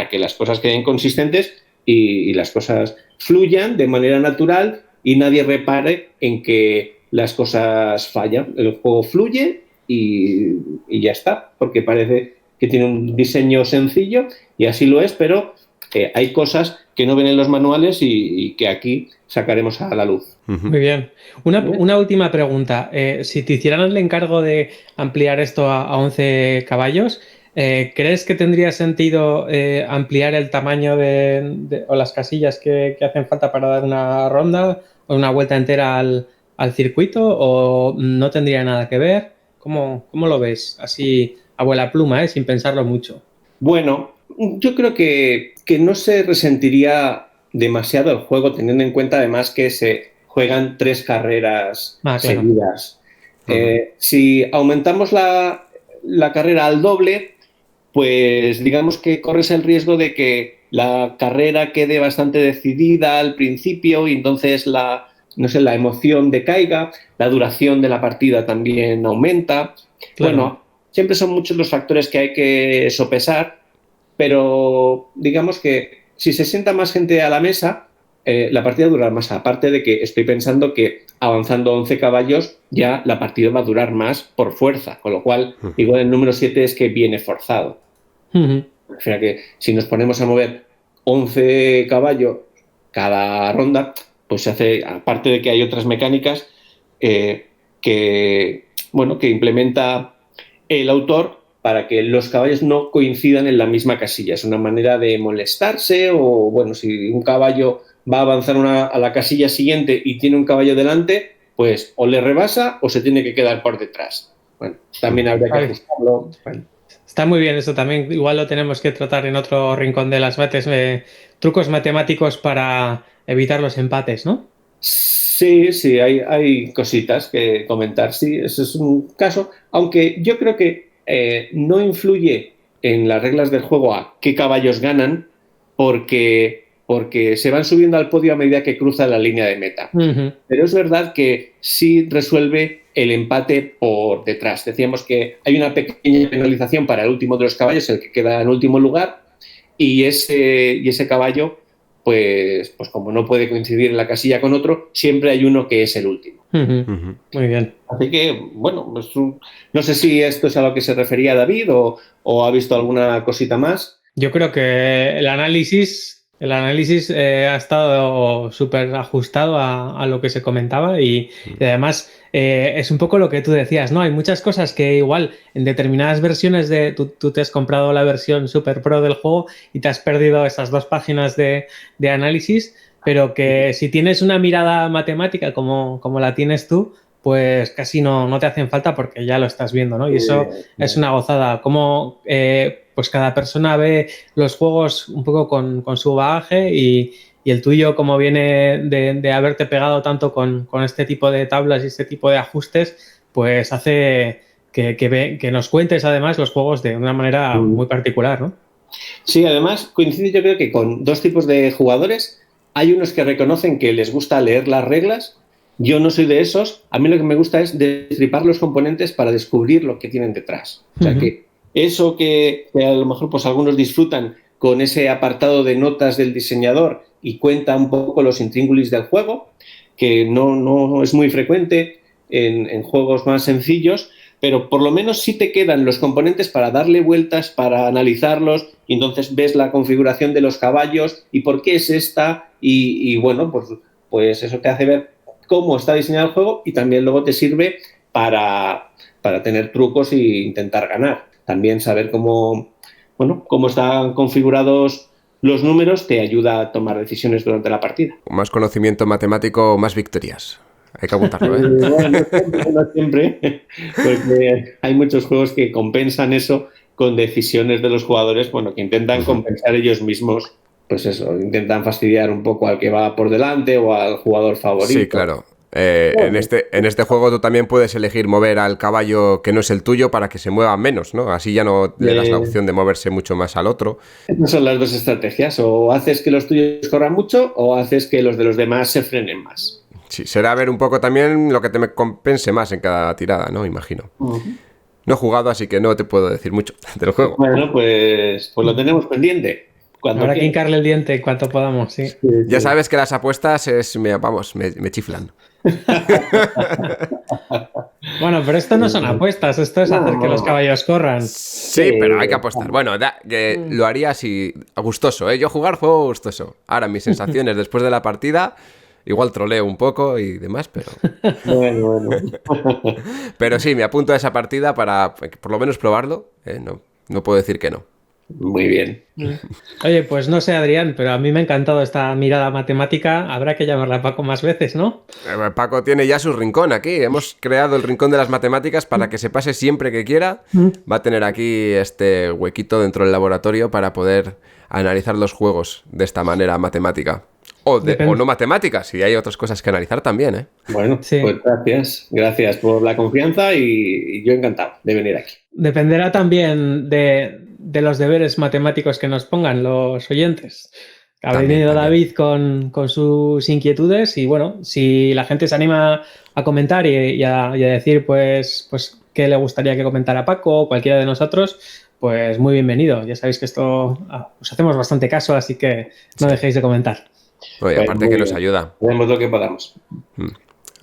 Speaker 3: que las cosas queden consistentes y las cosas fluyan de manera natural y nadie repare en que las cosas fallan. El juego fluye y ya está, porque parece que tiene un diseño sencillo y así lo es, pero hay cosas que no ven en los manuales y que aquí sacaremos a la luz.
Speaker 2: Muy bien. Una última pregunta. Si te hicieran el encargo de ampliar esto a 11 caballos, ¿crees que tendría sentido ampliar el tamaño o las casillas que hacen falta para dar una ronda o una vuelta entera al circuito o no tendría nada que ver? ¿Cómo lo ves? Así, abuela pluma, sin pensarlo mucho.
Speaker 3: Bueno, yo creo que no se resentiría demasiado el juego, teniendo en cuenta además que se juegan 3 carreras seguidas. Si aumentamos la carrera al doble, pues digamos que corres el riesgo de que la carrera quede bastante decidida al principio y entonces la emoción decaiga, la duración de la partida también aumenta. Claro. Bueno, siempre son muchos los factores que hay que sopesar, pero digamos que si se sienta más gente a la mesa, la partida durará más. Aparte de que estoy pensando que avanzando 11 caballos ya la partida va a durar más por fuerza, con lo cual igual el número 7 es que viene forzado. O sea que si nos ponemos a mover 11 caballos cada ronda, pues se hace, aparte de que hay otras mecánicas que implementa el autor para que los caballos no coincidan en la misma casilla. Es una manera de molestarse o, bueno, si un caballo va a avanzar a la casilla siguiente y tiene un caballo delante, pues o le rebasa o se tiene que quedar por detrás. Bueno, también habría que ajustarlo. Bueno.
Speaker 2: Está muy bien eso también. Igual lo tenemos que tratar en otro rincón de las mates. Trucos matemáticos para evitar los empates, ¿no?
Speaker 3: Sí, hay cositas que comentar. Sí, ese es un caso. Aunque yo creo que no influye en las reglas del juego a qué caballos ganan, porque se van subiendo al podio a medida que cruzan la línea de meta. Pero es verdad que sí resuelve el empate por detrás. Decíamos que hay una pequeña penalización para el último de los caballos, el que queda en último lugar, y ese caballo, pues como no puede coincidir en la casilla con otro, siempre hay uno que es el último.
Speaker 2: Muy bien.
Speaker 3: Así que, bueno, pues, no sé si esto es a lo que se refería David o ha visto alguna cosita más.
Speaker 2: Yo creo que el análisis El análisis ha estado súper ajustado a lo que se comentaba y además es un poco lo que tú decías, ¿no? Hay muchas cosas que igual en determinadas versiones tú te has comprado la versión Super Pro del juego y te has perdido esas 2 páginas de análisis, pero que si tienes una mirada matemática como la tienes tú, pues casi no te hacen falta porque ya lo estás viendo, ¿no? Y eso es una gozada. Como pues cada persona ve los juegos un poco con su bagaje y el tuyo, como viene de haberte pegado tanto con este tipo de tablas y este tipo de ajustes, pues hace que nos cuentes además los juegos de una manera muy particular, ¿no?
Speaker 3: Sí, además coincide yo creo que con 2 tipos de jugadores. Hay unos que reconocen que les gusta leer las reglas. Yo no soy de esos. A mí lo que me gusta es destripar los componentes para descubrir lo que tienen detrás. O sea, que eso que a lo mejor pues algunos disfrutan con ese apartado de notas del diseñador y cuenta un poco los intríngulis del juego, que no es muy frecuente en juegos más sencillos, pero por lo menos sí te quedan los componentes para darle vueltas, para analizarlos, y entonces ves la configuración de los caballos y por qué es esta, y bueno, pues eso te hace ver cómo está diseñado el juego y también luego te sirve para tener trucos e intentar ganar. También saber cómo están configurados los números te ayuda a tomar decisiones durante la partida.
Speaker 1: Con más conocimiento matemático, más victorias. Hay que apuntarlo, ¿eh?
Speaker 3: Bueno, no siempre, porque hay muchos juegos que compensan eso con decisiones de los jugadores, bueno, que intentan compensar ellos mismos, pues eso, intentan fastidiar un poco al que va por delante o al jugador favorito.
Speaker 1: Sí, claro. En este juego tú también puedes elegir mover al caballo que no es el tuyo para que se mueva menos, ¿no? Así ya no le das la opción de moverse mucho más al otro.
Speaker 3: Esas son las 2 estrategias, o haces que los tuyos corran mucho o haces que los de los demás se frenen más.
Speaker 1: Sí, será ver un poco también lo que te compense más en cada tirada, ¿no? Imagino. No he jugado, así que no te puedo decir mucho del juego.
Speaker 3: Bueno, pues lo tenemos pendiente.
Speaker 2: Habrá que hincarle el diente en cuanto podamos, sí.
Speaker 1: Ya sabes que las apuestas me chiflan.
Speaker 2: Bueno, pero esto no son apuestas, esto es hacer que los caballos corran.
Speaker 1: Sí, pero hay que apostar. Bueno, lo haría así, gustoso, ¿eh? Yo jugar juego gustoso. Ahora, mis sensaciones después de la partida, igual troleo un poco y demás, pero...
Speaker 3: Bueno.
Speaker 1: Pero sí, me apunto a esa partida para por lo menos probarlo. No puedo decir que no.
Speaker 3: Muy bien.
Speaker 2: Oye, pues no sé, Adrián, pero a mí me ha encantado esta mirada matemática. Habrá que llamarla a Paco más veces, ¿no?
Speaker 1: Paco tiene ya su rincón aquí. Hemos creado el rincón de las matemáticas para que se pase siempre que quiera. Va a tener aquí este huequito dentro del laboratorio para poder analizar los juegos de esta manera matemática. O no matemáticas, y hay otras cosas que analizar también, ¿eh?
Speaker 3: Bueno, sí. Pues gracias por la confianza y yo encantado de venir aquí.
Speaker 2: Dependerá también de los deberes matemáticos que nos pongan los oyentes. Ha venido David con sus inquietudes y bueno, si la gente se anima a comentar y a decir pues qué le gustaría que comentara Paco o cualquiera de nosotros, pues muy bienvenido. Ya sabéis que esto os hacemos bastante caso, así que no dejéis de comentar.
Speaker 1: Oye, aparte que nos ayuda.
Speaker 3: Haremos lo que podamos.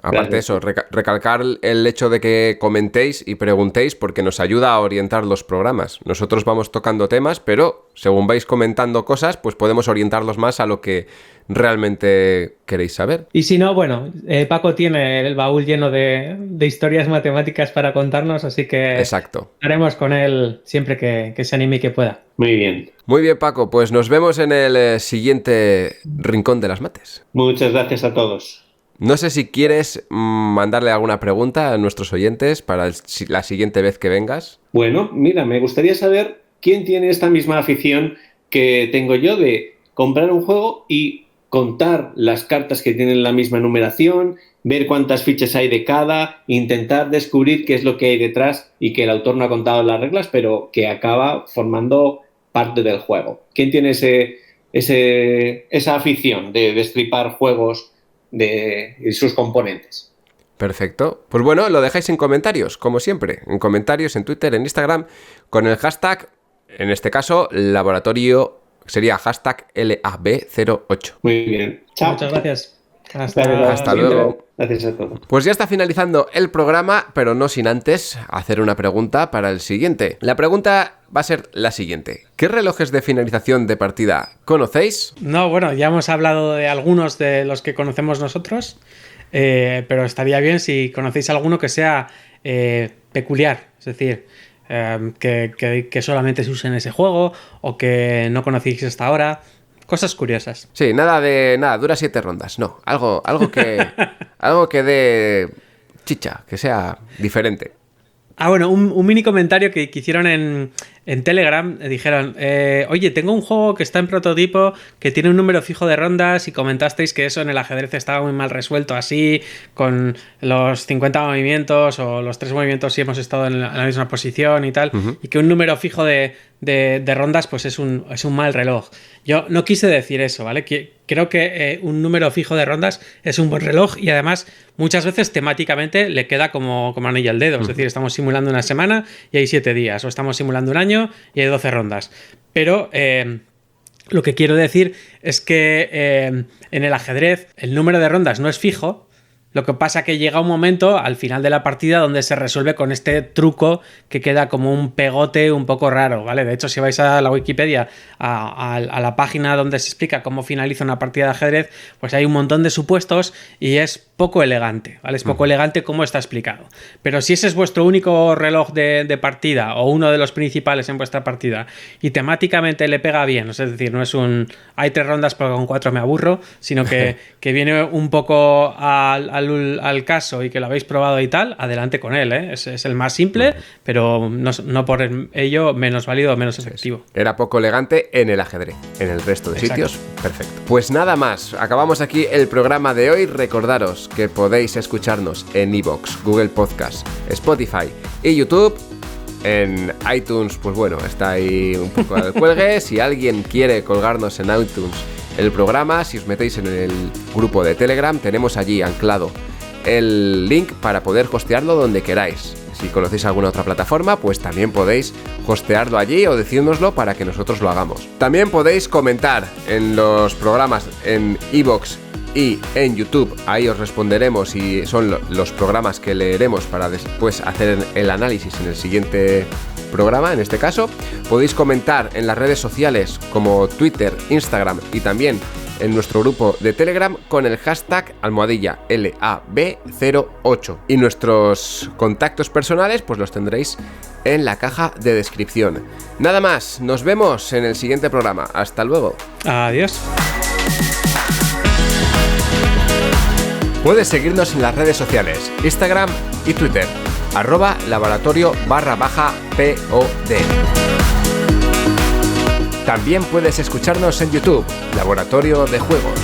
Speaker 1: Aparte de eso, recalcar el hecho de que comentéis y preguntéis porque nos ayuda a orientar los programas. Nosotros vamos tocando temas, pero según vais comentando cosas, pues podemos orientarlos más a lo que realmente queréis saber.
Speaker 2: Y si no, bueno, Paco tiene el baúl lleno de historias matemáticas para contarnos, así que
Speaker 1: exacto,
Speaker 2: haremos con él siempre que se anime y que pueda.
Speaker 3: Muy bien.
Speaker 1: Muy bien, Paco, pues nos vemos en el siguiente Rincón de las Mates.
Speaker 3: Muchas gracias a todos.
Speaker 1: No sé si quieres mandarle alguna pregunta a nuestros oyentes para la siguiente vez que vengas.
Speaker 3: Bueno, mira, me gustaría saber quién tiene esta misma afición que tengo yo de comprar un juego y contar las cartas que tienen la misma numeración, ver cuántas fichas hay de cada, intentar descubrir qué es lo que hay detrás y que el autor no ha contado las reglas, pero que acaba formando parte del juego. ¿Quién tiene esa afición de destripar juegos y sus componentes?
Speaker 1: Perfecto. Pues bueno, lo dejáis en comentarios, como siempre. En comentarios, en Twitter, en Instagram, con el hashtag, en este caso, laboratorio, sería hashtag LAB08.
Speaker 3: Muy bien. Chao.
Speaker 2: Muchas gracias.
Speaker 1: Hasta luego.
Speaker 3: Gracias a todos.
Speaker 1: Pues ya está finalizando el programa, pero no sin antes hacer una pregunta para el siguiente. La pregunta va a ser la siguiente. ¿Qué relojes de finalización de partida conocéis?
Speaker 2: No, bueno, ya hemos hablado de algunos de los que conocemos nosotros, pero estaría bien si conocéis alguno que sea peculiar, es decir, que solamente se use en ese juego o que no conocéis hasta ahora. Cosas curiosas.
Speaker 1: Sí, nada, dura 7 rondas. No, algo que dé chicha, que sea diferente.
Speaker 2: Bueno, un mini comentario que hicieron en Telegram. Dijeron, oye, tengo un juego que está en prototipo, que tiene un número fijo de rondas y comentasteis que eso en el ajedrez estaba muy mal resuelto así, con los 50 movimientos o los 3 movimientos si hemos estado en la misma posición y tal, y que un número fijo de rondas pues es un mal reloj. Yo no quise decir eso, ¿vale? Creo que un número fijo de rondas es un buen reloj y además muchas veces temáticamente le queda como anillo al dedo. Es decir, estamos simulando una semana y hay 7 días, o estamos simulando un año y hay 12 rondas. Pero lo que quiero decir es que en el ajedrez el número de rondas no es fijo. Lo que pasa que llega un momento al final de la partida donde se resuelve con este truco que queda como un pegote un poco raro, ¿vale? De hecho, si vais a la Wikipedia, a la página donde se explica cómo finaliza una partida de ajedrez, pues hay un montón de supuestos y es poco elegante, ¿vale? Es poco elegante cómo está explicado. Pero si ese es vuestro único reloj de partida o uno de los principales en vuestra partida y temáticamente le pega bien, es decir, no es un hay 3 rondas pero con 4 me aburro, sino que viene un poco al caso y que lo habéis probado y tal, adelante con él, ¿eh? Es el más simple, pero no por ello menos válido o menos efectivo.
Speaker 1: Era poco elegante en el ajedrez. En el resto de sitios, perfecto. Pues nada más, acabamos aquí el programa de hoy. Recordaros que podéis escucharnos en iVoox, Google Podcast, Spotify y YouTube. En iTunes, pues bueno, está ahí un poco al cuelgue. Si alguien quiere colgarnos en iTunes el programa, si os metéis en el grupo de Telegram, tenemos allí anclado el link para poder hostearlo donde queráis. Si conocéis alguna otra plataforma, pues también podéis hostearlo allí o decírnoslo para que nosotros lo hagamos. También podéis comentar en los programas en iVoox y en YouTube. Ahí os responderemos y son los programas que leeremos para después hacer el análisis en el siguiente programa. En este caso, podéis comentar en las redes sociales como Twitter, Instagram y también en nuestro grupo de Telegram con el hashtag #LAB08. Y nuestros contactos personales pues los tendréis en la caja de descripción. Nada más, nos vemos en el siguiente programa. Hasta luego.
Speaker 2: Adiós.
Speaker 1: Puedes seguirnos en las redes sociales, Instagram y Twitter, @laboratorio_POD. También puedes escucharnos en YouTube, Laboratorio de Juegos.